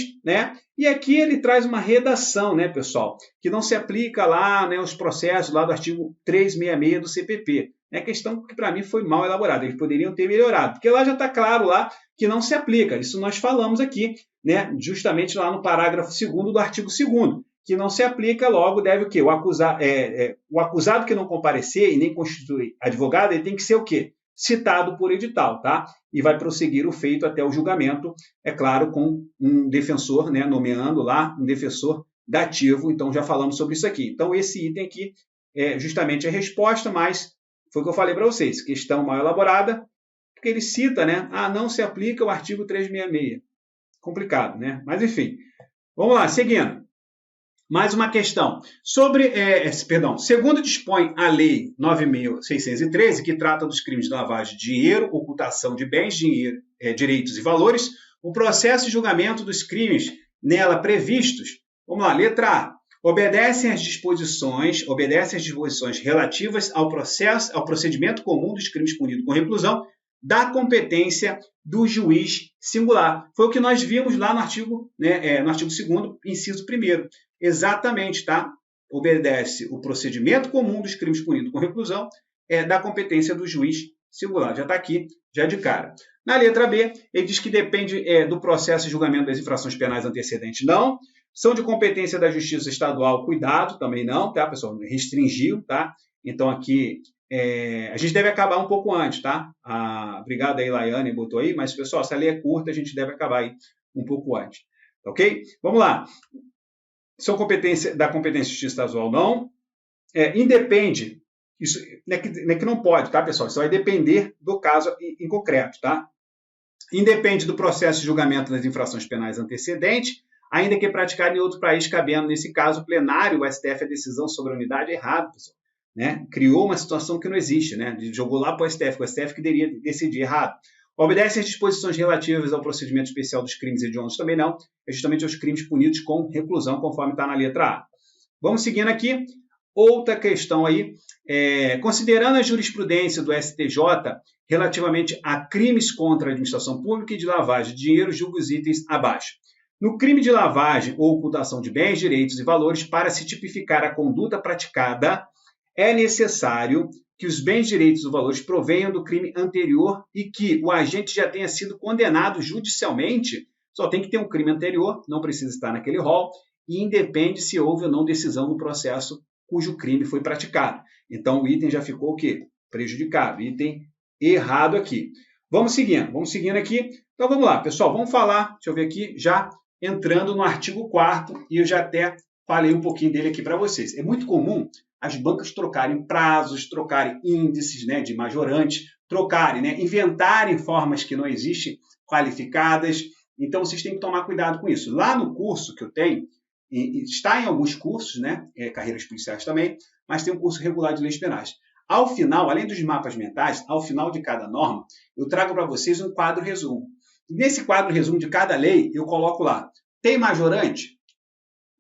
E aqui ele traz uma redação, pessoal, que não se aplica lá, os processos lá do artigo 366 do CPP. É questão que para mim foi mal elaborada, eles poderiam ter melhorado, porque lá já está claro lá que não se aplica. Isso nós falamos aqui, justamente lá no parágrafo 2º do artigo 2º, que não se aplica, logo deve o quê? O acusado que não comparecer e nem constituir advogado, ele tem que ser o quê? Citado por edital, tá? E vai prosseguir o feito até o julgamento, é claro, com um defensor, nomeando lá um defensor dativo. Então, já falamos sobre isso aqui. Então, esse item aqui é justamente a resposta, mas foi o que eu falei para vocês, questão mal elaborada, porque ele cita, não se aplica o artigo 366. Complicado, Mas, enfim, vamos lá, seguindo. Mais uma questão. Segundo dispõe a Lei 9.613, que trata dos crimes de lavagem de dinheiro, ocultação de bens, direitos e valores, o processo e julgamento dos crimes nela previstos, vamos lá, letra A, obedecem às disposições relativas ao procedimento comum dos crimes punidos com reclusão, da competência do juiz singular. Foi o que nós vimos lá no artigo 2º, inciso 1º. Exatamente, tá? Obedece o procedimento comum dos crimes punidos com reclusão, da competência do juiz singular. Já está aqui, já de cara. Na letra B, ele diz que depende do processo e julgamento das infrações penais antecedentes. Não. São de competência da Justiça Estadual. Cuidado, também não, tá, pessoal? Restringiu, tá? Então, aqui, a gente deve acabar um pouco antes, tá? Obrigado aí, Laiane, botou aí. Mas, pessoal, se a lei é curta, a gente deve acabar aí um pouco antes. Ok? Vamos lá. São da competência da Justiça Estadual, não. Independe, isso não é que não pode, tá, pessoal? Isso vai depender do caso em concreto, tá? Independe do processo de julgamento das infrações penais antecedentes, ainda que praticado em outro país, cabendo, nesse caso, plenário, o STF a decisão sobre a unidade errado, pessoal. Criou uma situação que não existe, jogou lá para o STF que deveria decidir errado. Obedece às disposições relativas ao procedimento especial dos crimes hediondos também não, é justamente aos crimes punidos com reclusão, conforme está na letra A. Vamos seguindo aqui. Outra questão aí, considerando a jurisprudência do STJ relativamente a crimes contra a administração pública e de lavagem de dinheiro, julgo os itens abaixo. No crime de lavagem ou ocultação de bens, direitos e valores, para se tipificar a conduta praticada, é necessário que os bens, direitos e valores provenham do crime anterior e que o agente já tenha sido condenado judicialmente. Só tem que ter um crime anterior, não precisa estar naquele rol, e independe se houve ou não decisão no processo cujo crime foi praticado. Então, o item já ficou o quê? Prejudicado. Item errado aqui. Vamos seguindo aqui. Então vamos lá, pessoal, vamos falar, deixa eu ver aqui, já entrando no artigo 4º, e eu já até falei um pouquinho dele aqui para vocês. É muito comum as bancas trocarem prazos, trocarem índices, né, de majorante, trocarem, né, inventarem formas que não existem qualificadas. Então vocês têm que tomar cuidado com isso. Lá no curso que eu tenho, está em alguns cursos, né, carreiras policiais também, mas tem um curso regular de leis penais. Ao final, além dos mapas mentais, ao final de cada norma, eu trago para vocês um quadro resumo. Nesse quadro resumo de cada lei, eu coloco lá, tem majorante?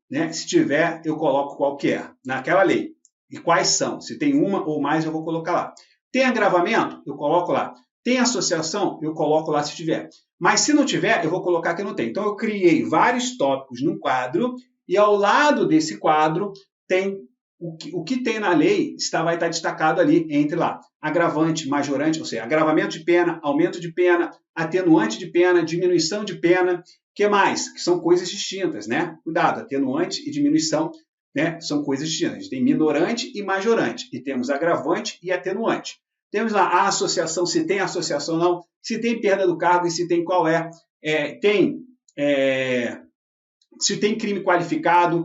Né? Se tiver, eu coloco qual que é, naquela lei. E quais são? Se tem uma ou mais, eu vou colocar lá. Tem agravamento? Eu coloco lá. Tem associação? Eu coloco lá se tiver. Mas se não tiver, eu vou colocar que não tem. Então, eu criei vários tópicos num quadro, e ao lado desse quadro tem o que tem na lei vai estar destacado ali entre lá. Agravante, majorante, ou seja, agravamento de pena, aumento de pena, atenuante de pena, diminuição de pena. O que mais? Que são coisas distintas, né? Cuidado, atenuante e diminuição, né, são coisas distintas. A gente tem minorante e majorante, e temos agravante e atenuante. Temos lá a associação, se tem associação ou não, se tem perda do cargo e se tem qual é. Se tem crime qualificado,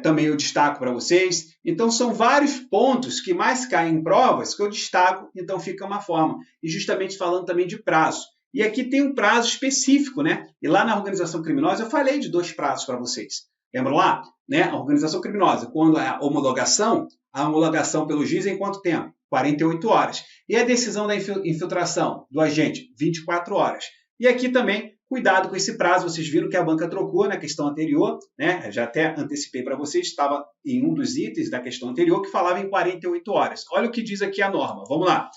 também eu destaco para vocês. Então, são vários pontos que mais caem em provas que eu destaco, então fica uma forma. E justamente falando também de prazo. E aqui tem um prazo específico, né? E lá na organização criminosa eu falei de 2 prazos para vocês. Lembram lá? Né? A organização criminosa, quando a homologação pelo juiz é em quanto tempo? 48 horas. E a decisão da infiltração do agente? 24 horas. E aqui também, cuidado com esse prazo, vocês viram que a banca trocou na questão anterior, né? Já até antecipei para vocês, estava em um dos itens da questão anterior que falava em 48 horas. Olha o que diz aqui a norma, vamos lá.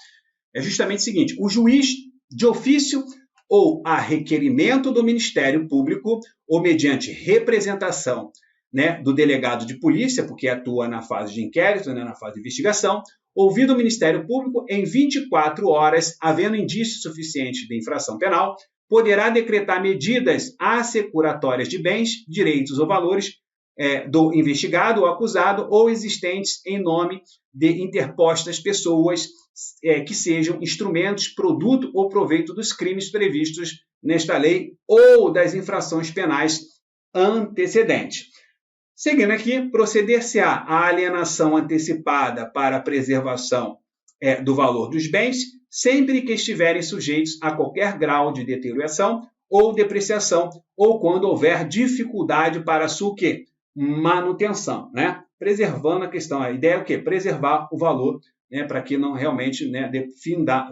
É justamente o seguinte, o juiz de ofício ou a requerimento do Ministério Público ou mediante representação, né, do delegado de polícia, porque atua na fase de inquérito, né, na fase de investigação, ouvido o Ministério Público em 24 horas, havendo indício suficiente de infração penal, poderá decretar medidas assecuratórias de bens, direitos ou valores do investigado ou acusado ou existentes em nome de interpostas pessoas que sejam instrumentos, produto ou proveito dos crimes previstos nesta lei ou das infrações penais antecedentes. Seguindo aqui, proceder-se-á a alienação antecipada para a preservação do valor dos bens, sempre que estiverem sujeitos a qualquer grau de deterioração ou depreciação, ou quando houver dificuldade para a sua manutenção, né? Preservando a questão. A ideia é o quê? Preservar o valor, né, para que não realmente, né,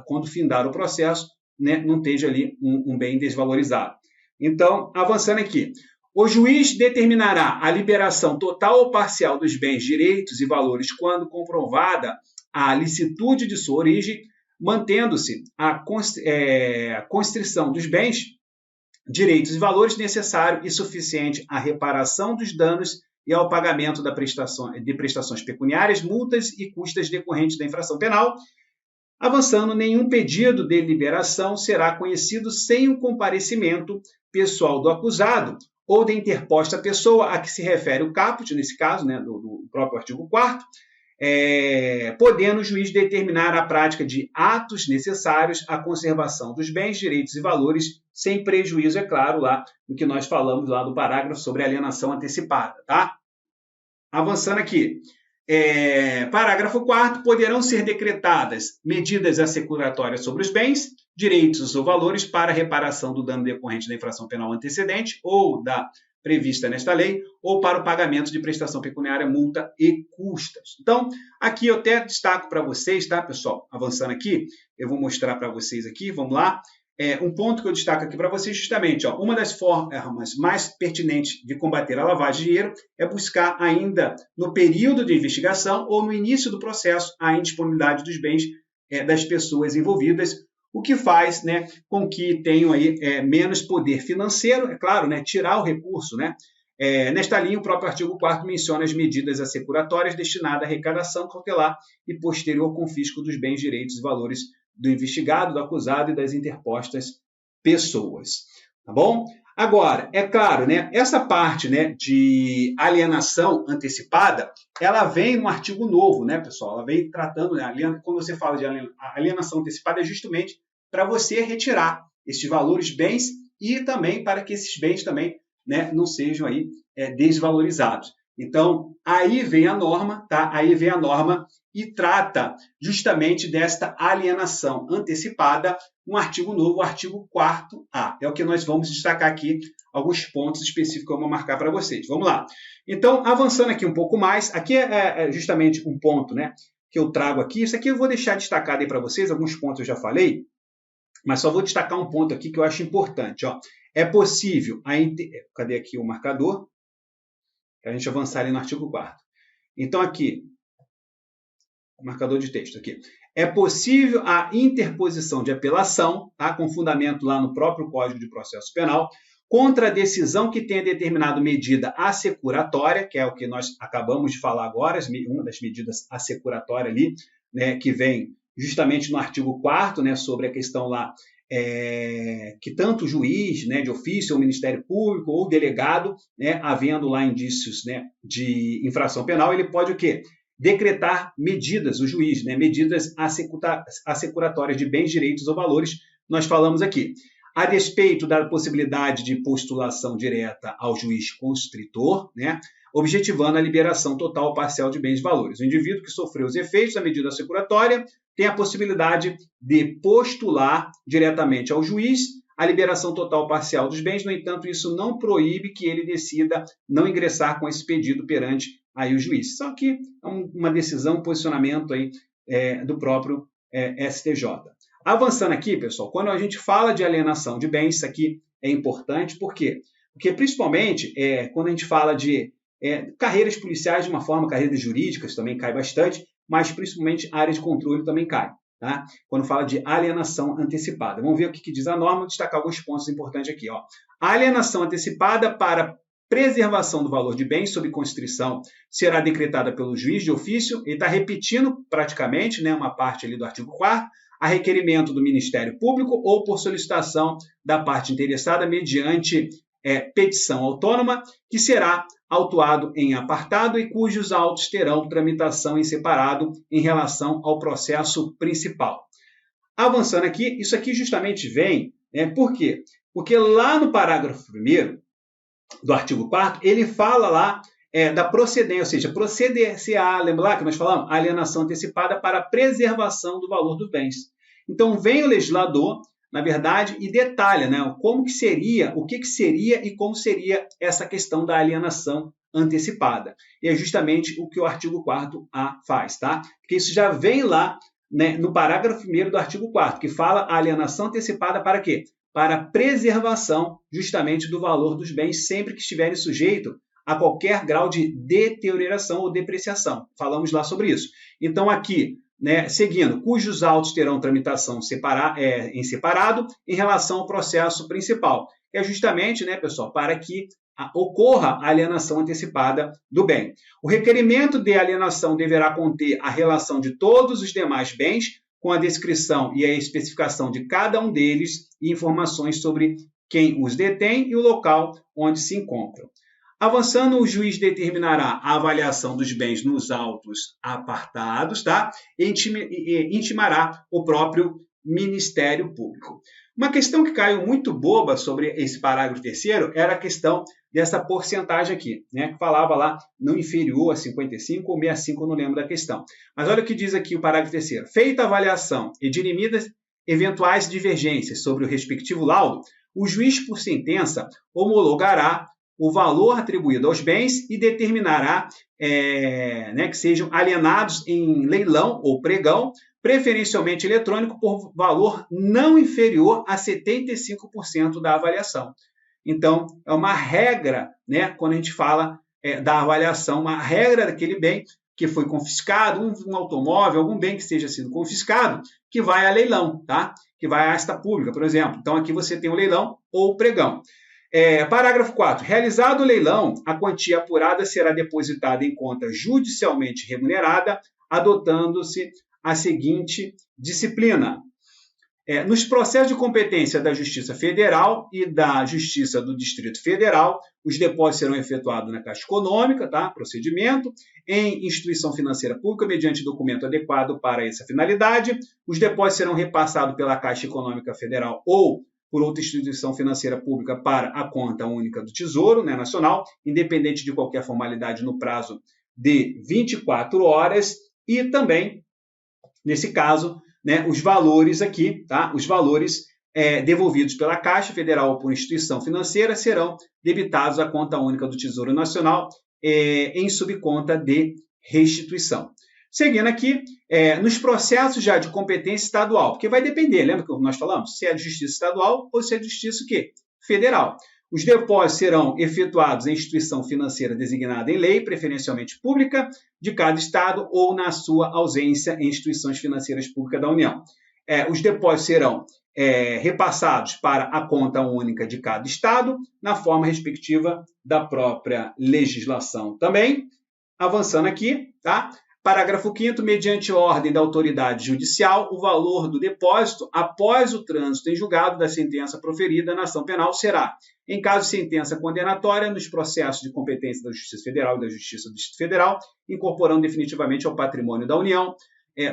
quando findar o processo, né, não esteja ali um bem desvalorizado. Então, avançando aqui. O juiz determinará a liberação total ou parcial dos bens, direitos e valores quando comprovada a licitude de sua origem, mantendo-se a constrição dos bens, direitos e valores necessário e suficiente à reparação dos danos e ao pagamento de prestações pecuniárias, multas e custas decorrentes da infração penal. Avançando, nenhum pedido de liberação será conhecido sem o comparecimento pessoal do acusado ou da interposta pessoa a que se refere o caput, nesse caso, né, do próprio artigo 4º, podendo o juiz determinar a prática de atos necessários à conservação dos bens, direitos e valores, sem prejuízo, é claro, lá no que nós falamos lá do parágrafo sobre alienação antecipada, tá? Avançando aqui. Parágrafo 4º, poderão ser decretadas medidas assecuratórias sobre os bens, direitos ou valores para reparação do dano decorrente da infração penal antecedente ou da prevista nesta lei, ou para o pagamento de prestação pecuniária, multa e custas. Então, aqui eu até destaco para vocês, tá, pessoal? Avançando aqui, eu vou mostrar para vocês aqui, vamos lá. Um ponto que eu destaco aqui para vocês, justamente, ó, uma das formas mais pertinentes de combater a lavagem de dinheiro é buscar ainda no período de investigação ou no início do processo a indisponibilidade dos bens das pessoas envolvidas, o que faz, né, com que tenham aí menos poder financeiro, é claro, né, tirar o recurso, né? Nesta linha, o próprio artigo 4º menciona as medidas assecuratórias destinadas à arrecadação cautelar e posterior confisco dos bens, direitos e valores do investigado, do acusado e das interpostas pessoas. Tá bom? Agora, é claro, né, essa parte, né, de alienação antecipada, ela vem no artigo novo, né, pessoal? Ela vem tratando, quando você fala de alienação antecipada, é justamente para você retirar esses valores bens e também para que esses bens também, né, não sejam aí desvalorizados. Então, aí vem a norma, tá? Aí vem a norma e trata justamente desta alienação antecipada, um artigo novo, o artigo 4º-A. É o que nós vamos destacar aqui, alguns pontos específicos que eu vou marcar para vocês. Vamos lá. Então, avançando aqui um pouco mais, aqui é justamente um ponto, né, que eu trago aqui. Isso aqui eu vou deixar destacado aí para vocês, alguns pontos eu já falei, mas só vou destacar um ponto aqui que eu acho importante. Ó. É possível, cadê aqui o marcador? Para a gente avançar ali no artigo 4º. Então, aqui, o marcador de texto aqui. É possível a interposição de apelação, tá, com fundamento lá no próprio Código de Processo Penal, contra a decisão que tenha determinado medida assecuratória, que é o que nós acabamos de falar agora, uma das medidas assecuratórias ali, né, que vem justamente no artigo 4º, né, sobre a questão lá que tanto o juiz, né, de ofício, ou Ministério Público, ou delegado, né, havendo lá indícios, né, de infração penal, ele pode o quê? Decretar medidas, o juiz, né, medidas assecuratórias de bens, direitos ou valores, nós falamos aqui. A despeito da possibilidade de postulação direta ao juiz constritor, né, objetivando a liberação total ou parcial de bens e valores. O indivíduo que sofreu os efeitos da medida assecuratória tem a possibilidade de postular diretamente ao juiz a liberação total ou parcial dos bens, no entanto, isso não proíbe que ele decida não ingressar com esse pedido perante aí o juiz. Só que é uma decisão, um posicionamento aí, do próprio STJ. Avançando aqui, pessoal, quando a gente fala de alienação de bens, isso aqui é importante, por quê? Porque principalmente quando a gente fala de carreiras policiais de uma forma, carreiras jurídicas também cai bastante, mas principalmente a área de controle também cai, tá? Quando fala de alienação antecipada. Vamos ver o que diz a norma, vou destacar alguns pontos importantes aqui. Ó. A alienação antecipada para preservação do valor de bens sob constrição será decretada pelo juiz de ofício, ele está repetindo praticamente, né, uma parte ali do artigo 4º, a requerimento do Ministério Público ou por solicitação da parte interessada mediante petição autônoma, que será autuado em apartado e cujos autos terão tramitação em separado em relação ao processo principal. Avançando aqui, isso aqui justamente vem, por quê? Porque lá no parágrafo 1º do artigo 4º, ele fala lá da procedência, ou seja, proceder-se-á, lembra lá que nós falamos? Alienação antecipada para preservação do valor dos bens. Então, vem o legislador, na verdade, e detalha, né, como que seria, o que seria e como seria essa questão da alienação antecipada. E é justamente o que o artigo 4º-A faz, tá? Porque isso já vem lá, né, no parágrafo 1º do artigo 4º, que fala a alienação antecipada para quê? Para preservação, justamente, do valor dos bens, sempre que estiverem sujeitos a qualquer grau de deterioração ou depreciação. Falamos lá sobre isso. Então, aqui, né, seguindo, cujos autos terão tramitação em separado em relação ao processo principal. É justamente, né, pessoal, para que ocorra a alienação antecipada do bem. O requerimento de alienação deverá conter a relação de todos os demais bens com a descrição e a especificação de cada um deles e informações sobre quem os detém e o local onde se encontram. Avançando, o juiz determinará a avaliação dos bens nos autos apartados, tá? E intimará o próprio Ministério Público. Uma questão que caiu muito boba sobre esse parágrafo 3º era a questão dessa porcentagem aqui, né? Que falava lá não inferior a 55 ou 65, eu não lembro da questão. Mas olha o que diz aqui o parágrafo 3º. Feita a avaliação e dirimidas eventuais divergências sobre o respectivo laudo, o juiz, por sentença, homologará o valor atribuído aos bens e determinará que sejam alienados em leilão ou pregão, preferencialmente eletrônico, por valor não inferior a 75% da avaliação. Então, é uma regra, né, quando a gente fala da avaliação, uma regra daquele bem que foi confiscado, um automóvel, algum bem que esteja sendo confiscado, que vai a leilão, tá? Que vai à asta pública, por exemplo. Então, aqui você tem o leilão ou o pregão. Parágrafo 4. Realizado o leilão, a quantia apurada será depositada em conta judicialmente remunerada, adotando-se a seguinte disciplina. Nos processos de competência da Justiça Federal e da Justiça do Distrito Federal, os depósitos serão efetuados na Caixa Econômica, tá? Procedimento, em instituição financeira pública, mediante documento adequado para essa finalidade. Os depósitos serão repassados pela Caixa Econômica Federal ou por outra instituição financeira pública para a conta única do Tesouro, né, Nacional, independente de qualquer formalidade no prazo de 24 horas. E também, nesse caso, né, os valores aqui, tá? Os valores devolvidos pela Caixa Federal ou por instituição financeira serão debitados à conta única do Tesouro Nacional em subconta de restituição. Seguindo aqui, nos processos já de competência estadual, porque vai depender, lembra que nós falamos? Se é de justiça estadual ou se é de justiça o quê? Federal. Os depósitos serão efetuados em instituição financeira designada em lei, preferencialmente pública, de cada estado ou, na sua ausência, em instituições financeiras públicas da União. Os depósitos serão repassados para a conta única de cada estado, na forma respectiva da própria legislação também. Avançando aqui, tá? Parágrafo 5º, mediante ordem da autoridade judicial, o valor do depósito após o trânsito em julgado da sentença proferida na ação penal será, em caso de sentença condenatória, nos processos de competência da Justiça Federal e da Justiça do Distrito Federal, incorporando definitivamente ao patrimônio da União,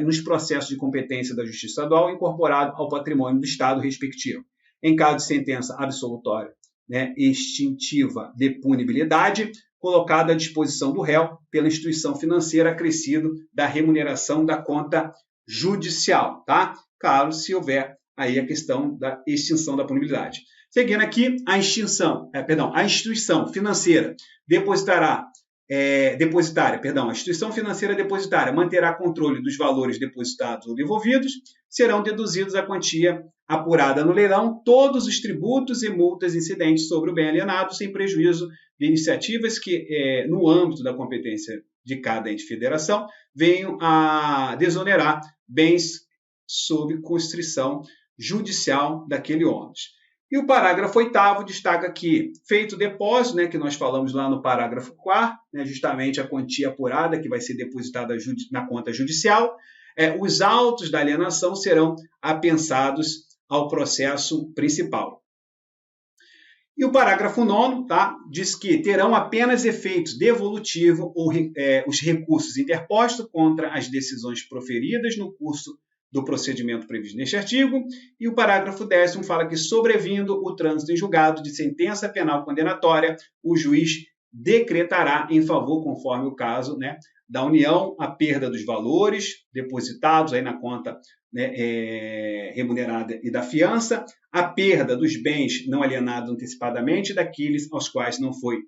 nos processos de competência da Justiça Estadual, incorporado ao patrimônio do Estado respectivo. Em caso de sentença absolutória, né, extintiva de punibilidade, colocado à disposição do réu pela instituição financeira acrescido da remuneração da conta judicial, tá? Claro, se houver aí a questão da extinção da punibilidade. Seguindo aqui, a instituição financeira a instituição financeira depositária manterá controle dos valores depositados ou devolvidos, serão deduzidos a quantia apurada no leilão todos os tributos e multas incidentes sobre o bem alienado, sem prejuízo de iniciativas que, no âmbito da competência de cada ente federação, venham a desonerar bens sob constrição judicial daquele ônus. E o parágrafo 8º destaca que, feito o depósito, né, que nós falamos lá no parágrafo 4º, né, justamente a quantia apurada que vai ser depositada na conta judicial, os autos da alienação serão apensados ao processo principal. E o parágrafo 9º, tá, diz que terão apenas efeitos devolutivos os recursos interpostos contra as decisões proferidas no curso do procedimento previsto neste artigo, e o parágrafo 10º fala que, sobrevindo o trânsito em julgado de sentença penal condenatória, o juiz decretará em favor, conforme o caso, né, da União, a perda dos valores depositados aí na conta, né, remunerada e da fiança, a perda dos bens não alienados antecipadamente, daqueles aos quais não foi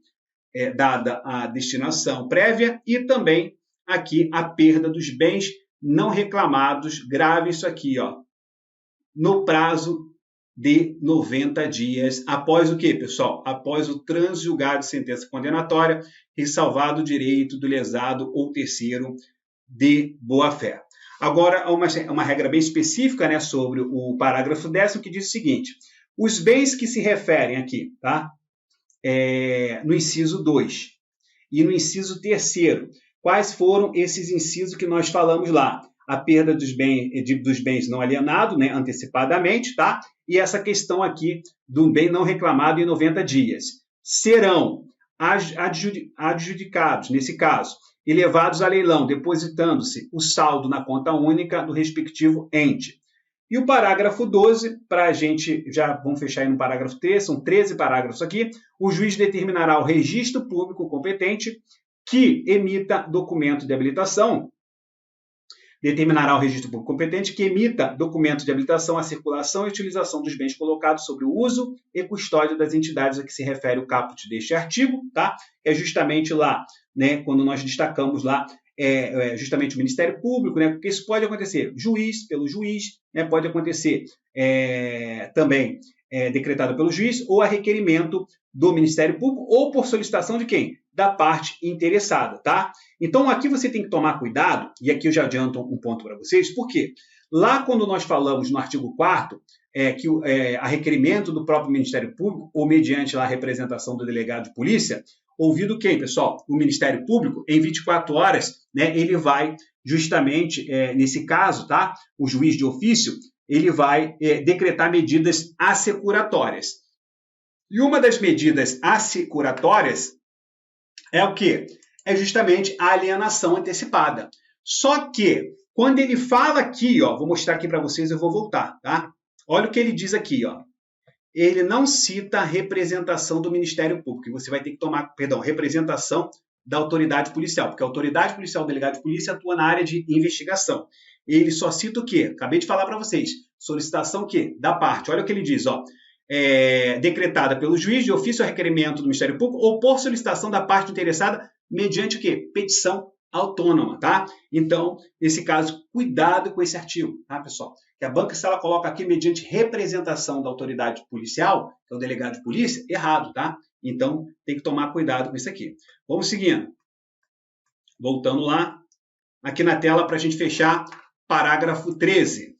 dada a destinação prévia, e também aqui a perda dos bens não reclamados, grave isso aqui, ó, no prazo de 90 dias, após o quê, pessoal? Após o trânsito julgado de sentença condenatória, ressalvado o direito do lesado ou terceiro de boa-fé. Agora, uma regra bem específica, né, sobre o parágrafo 10º, que diz o seguinte: os bens que se referem aqui, tá? No inciso 2 e no inciso 3º, quais foram esses incisos que nós falamos lá? A perda dos bens não alienados, né, antecipadamente, tá? E essa questão aqui do bem não reclamado em 90 dias. Serão adjudicados, nesse caso, e levados a leilão, depositando-se o saldo na conta única do respectivo ente. E o parágrafo 12, para a gente, já vamos fechar aí no parágrafo 3, são 13 parágrafos aqui, o juiz determinará o registro público competente que emita documento de habilitação, à circulação e utilização dos bens colocados sobre o uso e custódia das entidades a que se refere o caput deste artigo, tá? É justamente lá, né, quando nós destacamos lá, justamente o Ministério Público, né, porque isso pode acontecer pelo juiz, né, pode acontecer também decretado pelo juiz, ou a requerimento do Ministério Público, ou por solicitação de quem? Da parte interessada, tá? Então, aqui você tem que tomar cuidado, e aqui eu já adianto um ponto para vocês, porque lá quando nós falamos no artigo 4º, que a requerimento do próprio Ministério Público, ou mediante lá a representação do delegado de polícia, ouvido quem, pessoal? O Ministério Público, em 24 horas, né, ele vai justamente, nesse caso, tá? O juiz de ofício, ele vai decretar medidas assecuratórias. E uma das medidas assecuratórias é o quê? É justamente a alienação antecipada. Só que, quando ele fala aqui, ó, vou mostrar aqui para vocês, eu vou voltar, tá? Olha o que ele diz aqui, ó. Ele não cita a representação do Ministério Público. Você vai ter que tomar, representação da autoridade policial, porque a autoridade policial, o delegado de polícia, atua na área de investigação. Ele só cita o quê? Acabei de falar para vocês. Solicitação o quê? Da parte. Olha o que ele diz, ó. Decretada pelo juiz de ofício a requerimento do Ministério Público ou por solicitação da parte interessada mediante o quê? Petição autônoma, tá? Então, nesse caso, cuidado com esse artigo, tá, pessoal? Que a banca, se ela coloca aqui mediante representação da autoridade policial, que é o delegado de polícia, errado, tá? Então, tem que tomar cuidado com isso aqui. Vamos seguindo. Voltando lá, aqui na tela para a gente fechar, parágrafo 13.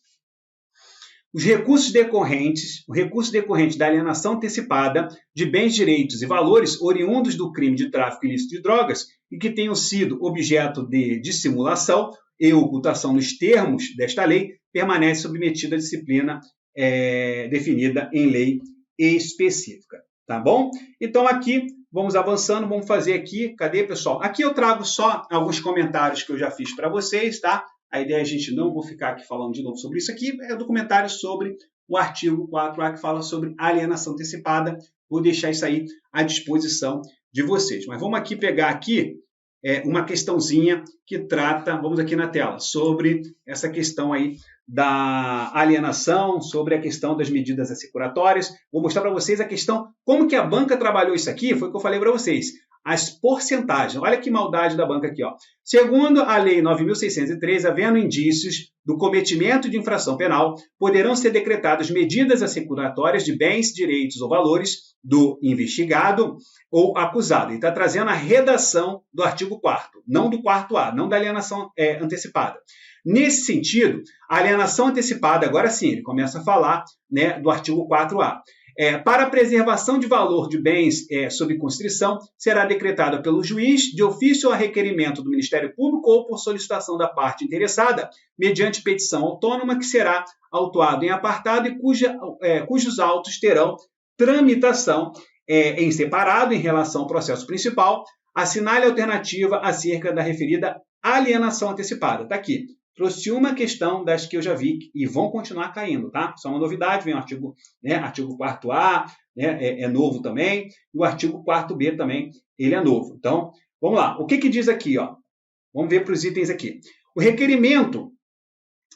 O recurso decorrente da alienação antecipada de bens, direitos e valores oriundos do crime de tráfico ilícito de drogas e que tenham sido objeto de dissimulação e ocultação nos termos desta lei, permanece submetido à disciplina definida em lei específica. Tá bom? Então, aqui, vamos avançando, vamos fazer aqui, cadê, pessoal? Aqui eu trago só alguns comentários que eu já fiz para vocês, tá? A ideia é a gente não vou ficar aqui falando de novo sobre isso aqui, é o documentário sobre o artigo 4A, que fala sobre alienação antecipada. Vou deixar isso aí à disposição de vocês. Mas vamos aqui pegar aqui uma questãozinha que trata, vamos aqui na tela, sobre essa questão aí da alienação, sobre a questão das medidas assecuratórias. Vou mostrar para vocês a questão, como que a banca trabalhou isso aqui, foi o que eu falei para vocês. As porcentagens, olha que maldade da banca aqui, ó. Segundo a Lei 9.603, havendo indícios do cometimento de infração penal, poderão ser decretadas medidas assecuratórias de bens, direitos ou valores do investigado ou acusado. Ele está trazendo a redação do artigo 4º, não do 4A, não da alienação antecipada. Nesse sentido, a alienação antecipada, agora sim, ele começa a falar, né, do artigo 4A. Para a preservação de valor de bens sob constrição, será decretada pelo juiz de ofício a requerimento do Ministério Público ou por solicitação da parte interessada, mediante petição autônoma que será autuado em apartado e cujos autos terão tramitação em separado em relação ao processo principal, assinale a alternativa acerca da referida alienação antecipada. Está aqui. Trouxe uma questão das que eu já vi e vão continuar caindo, tá? Só uma novidade, vem o artigo, né, artigo 4A, né, é novo também, e o artigo 4B também, ele é novo. Então, vamos lá. O que diz aqui, ó? Vamos ver para os itens aqui. O requerimento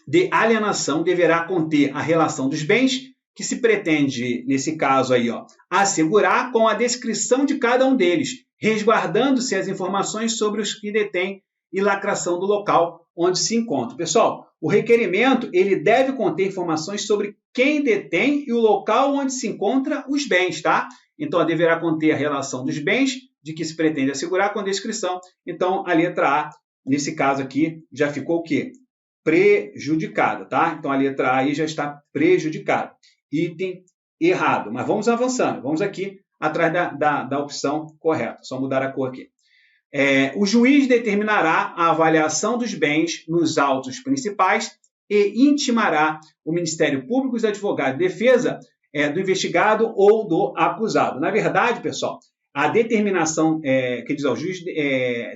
de alienação deverá conter a relação dos bens que se pretende, nesse caso aí, ó, assegurar com a descrição de cada um deles, resguardando-se as informações sobre os que detêm e lacração do local onde se encontra. Pessoal, o requerimento ele deve conter informações sobre quem detém e o local onde se encontram os bens, tá? Então, deverá conter a relação dos bens de que se pretende assegurar com a descrição. Então, a letra A, nesse caso aqui, já ficou o quê? Prejudicada, tá? Então, a letra A aí já está prejudicada. Item errado. Mas vamos avançando. Vamos aqui atrás da opção correta. Só mudar a cor aqui. O juiz determinará a avaliação dos bens nos autos principais e intimará o Ministério Público, os advogados de defesa do investigado ou do acusado. Na verdade, pessoal, a determinação, que diz ao juiz,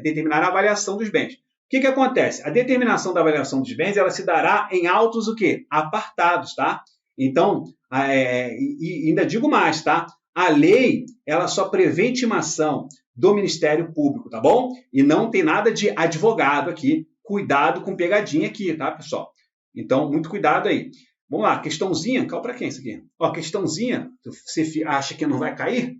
determinará a avaliação dos bens. O que acontece? A determinação da avaliação dos bens, ela se dará em autos o quê? Apartados, tá? Então, e ainda digo mais, tá? A lei, ela só prevê intimação do Ministério Público, tá bom? E não tem nada de advogado aqui. Cuidado com pegadinha aqui, tá, pessoal? Então, muito cuidado aí. Vamos lá, questãozinha. Qual para quem isso aqui? Ó, questãozinha. Você acha que não vai cair?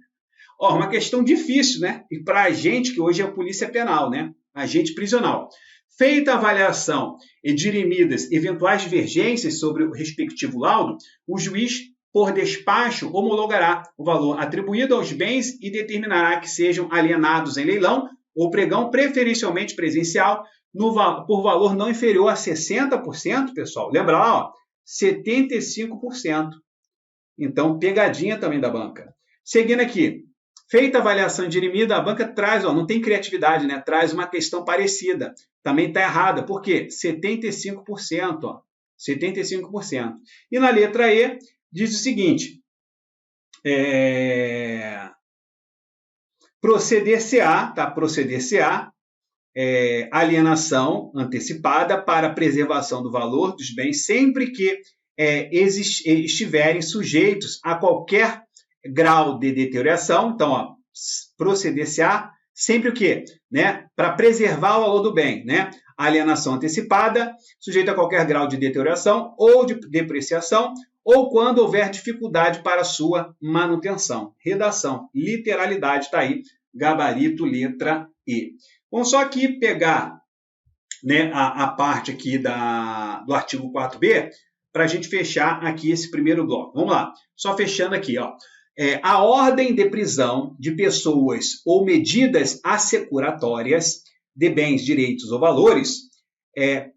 Ó, uma questão difícil, né? E para a gente, que hoje é a polícia penal, né? Agente prisional. Feita a avaliação e dirimidas eventuais divergências sobre o respectivo laudo, o juiz, por despacho, homologará o valor atribuído aos bens e determinará que sejam alienados em leilão ou pregão, preferencialmente presencial, por valor não inferior a 60%, pessoal. Lembra lá, ó, 75%. Então, pegadinha também da banca. Seguindo aqui, feita a avaliação dirimida, a banca traz, ó, não tem criatividade, né? Traz uma questão parecida. Também está errada. Por quê? 75%, ó. 75%. E na letra E, diz o seguinte, proceder-se-á, tá? Proceder-se-á, alienação antecipada para preservação do valor dos bens, sempre que estiverem sujeitos a qualquer grau de deterioração. Então, proceder-se-á sempre o quê? Né? Para preservar o valor do bem, né? Alienação antecipada, sujeita a qualquer grau de deterioração ou de depreciação, ou quando houver dificuldade para sua manutenção. Redação, literalidade, está aí, gabarito, letra E. Vamos só aqui pegar, né, a parte aqui do artigo 4b, para a gente fechar aqui esse primeiro bloco. Vamos lá, só fechando aqui, ó. A ordem de prisão de pessoas ou medidas assecuratórias de bens, direitos ou valores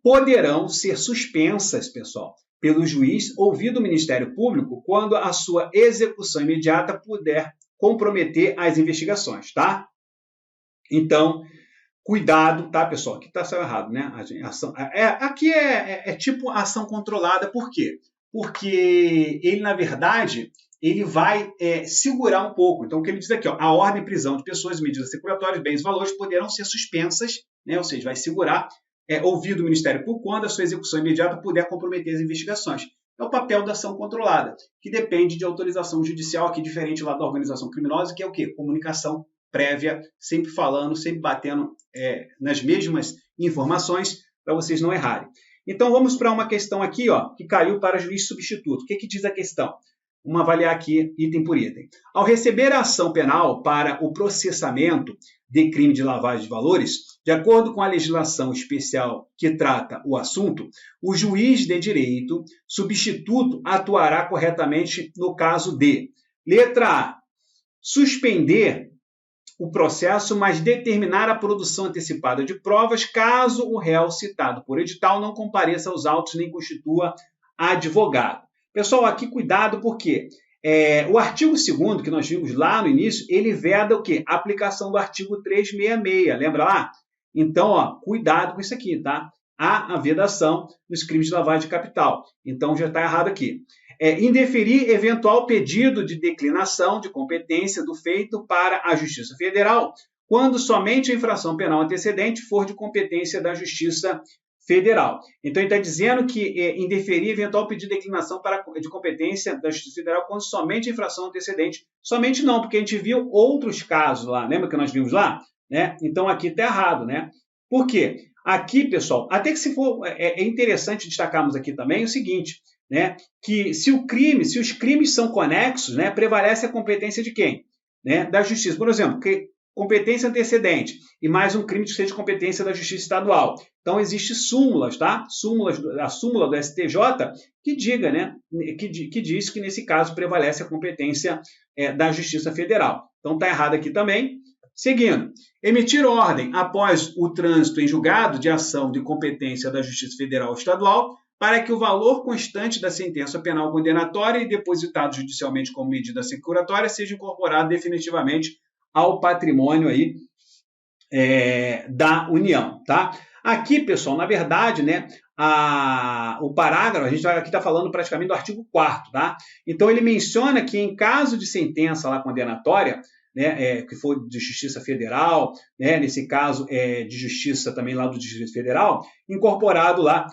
poderão ser suspensas, pessoal, pelo juiz ouvido o Ministério Público quando a sua execução imediata puder comprometer as investigações, tá? Então, cuidado, tá, pessoal? Aqui está sendo errado, né? Aqui é tipo ação controlada, por quê? Porque ele, na verdade, ele vai segurar um pouco. Então, o que ele diz aqui, ó, a ordem de prisão de pessoas, medidas assecuratórias, bens e valores poderão ser suspensas, né? Ou seja, vai segurar, ouvido o Ministério Público quando a sua execução imediata puder comprometer as investigações. É o papel da ação controlada, que depende de autorização judicial, aqui diferente lá da organização criminosa, que é o quê? Comunicação prévia, sempre falando, sempre batendo nas mesmas informações, para vocês não errarem. Então, vamos para uma questão aqui, ó, que caiu para juiz substituto. O que diz a questão? Vamos avaliar aqui item por item. Ao receber a ação penal para o processamento de crime de lavagem de valores, de acordo com a legislação especial que trata o assunto, o juiz de direito substituto atuará corretamente no caso de: letra A, suspender o processo, mas determinar a produção antecipada de provas caso o réu citado por edital não compareça aos autos nem constitua advogado. Pessoal, aqui cuidado, porque o artigo 2º, que nós vimos lá no início, ele veda o quê? A aplicação do artigo 366, lembra lá? Então, ó, cuidado com isso aqui, tá? Há a vedação nos crimes de lavagem de capital. Então, já está errado aqui. Indeferir eventual pedido de declinação de competência do feito para a Justiça Federal, quando somente a infração penal antecedente for de competência da Justiça Federal. Então, ele está dizendo que indeferir eventual pedido de declinação de competência da Justiça Federal quando somente a infração antecedente. Somente não, porque a gente viu outros casos lá. Lembra que nós vimos lá? Né? Então, aqui está errado, né? Por quê? Aqui, pessoal, até que se for, é interessante destacarmos aqui também o seguinte, né? Que se os crimes são conexos, né, prevalece a competência de quem? Né? Da Justiça. Por exemplo, competência antecedente e mais um crime que seja de competência da Justiça Estadual. Então, existem súmulas, tá? A súmula do STJ que diga, né? Que diz que, nesse caso, prevalece a competência da Justiça Federal. Então, está errado aqui também. Seguindo, emitir ordem após o trânsito em julgado de ação de competência da Justiça Federal ou Estadual para que o valor constante da sentença penal condenatória e depositado judicialmente como medida securatória seja incorporado definitivamente ao patrimônio aí, da União, tá? Aqui, pessoal, na verdade, né, o parágrafo, a gente aqui está falando praticamente do artigo 4º, tá? Então, ele menciona que em caso de sentença lá condenatória, né, que for de Justiça Federal, né, nesse caso de Justiça também lá do Distrito Federal, incorporado lá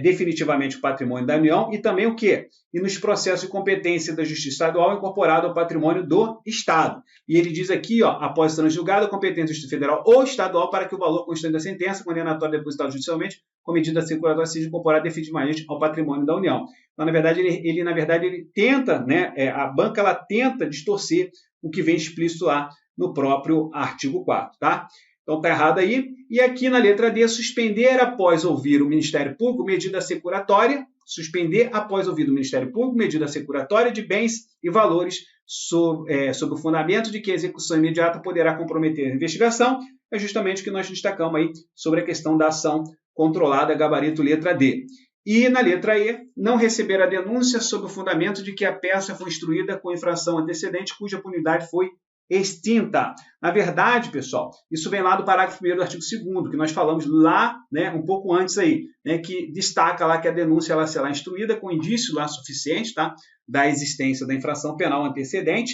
definitivamente o patrimônio da União e também o quê? E nos processos de competência da Justiça Estadual incorporado ao patrimônio do Estado. E ele diz aqui, ó, após ser julgado a competência da Justiça Federal ou Estadual para que o valor constante da sentença condenatória depositado judicialmente com medida securatória seja incorporado definitivamente ao patrimônio da União. Então, na verdade, ele tenta, né, a banca ela tenta distorcer o que vem explícito lá no próprio artigo 4º, tá? Então, está errado aí. E aqui na letra D, suspender após ouvir o Ministério Público medida securatória, suspender após ouvir o Ministério Público medida securatória de bens e valores sob o fundamento de que a execução imediata poderá comprometer a investigação, é justamente o que nós destacamos aí sobre a questão da ação controlada, gabarito letra D. E na letra E, não receber a denúncia sob o fundamento de que a peça foi instruída com infração antecedente cuja punidade foi extinta. Na verdade, pessoal, isso vem lá do parágrafo 1º do artigo 2º, que nós falamos lá, né, um pouco antes aí, né, que destaca lá que a denúncia ela será instruída com indício lá suficiente, tá, da existência da infração penal antecedente.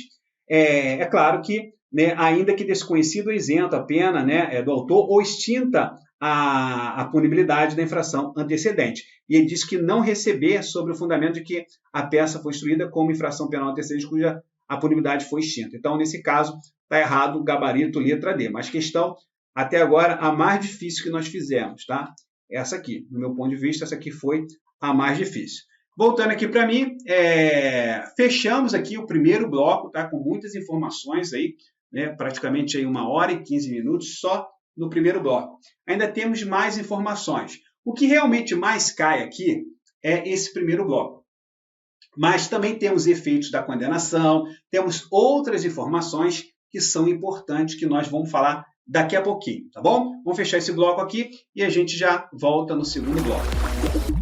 É claro que, né, ainda que desconhecido ou isento a pena, né, do autor ou extinta a punibilidade da infração antecedente. E ele diz que não receber sobre o fundamento de que a peça foi instruída como infração penal antecedente cuja a punibilidade foi extinta. Então, nesse caso, está errado o gabarito letra D. Mas questão, até agora, a mais difícil que nós fizemos, tá? Essa aqui, no meu ponto de vista, essa aqui foi a mais difícil. Voltando aqui para mim, fechamos aqui o primeiro bloco, tá? Com muitas informações aí, né? Praticamente aí 1h e 15 minutos só no primeiro bloco. Ainda temos mais informações. O que realmente mais cai aqui é esse primeiro bloco. Mas também temos efeitos da condenação, temos outras informações que são importantes que nós vamos falar daqui a pouquinho, tá bom? Vamos fechar esse bloco aqui e a gente já volta no segundo bloco.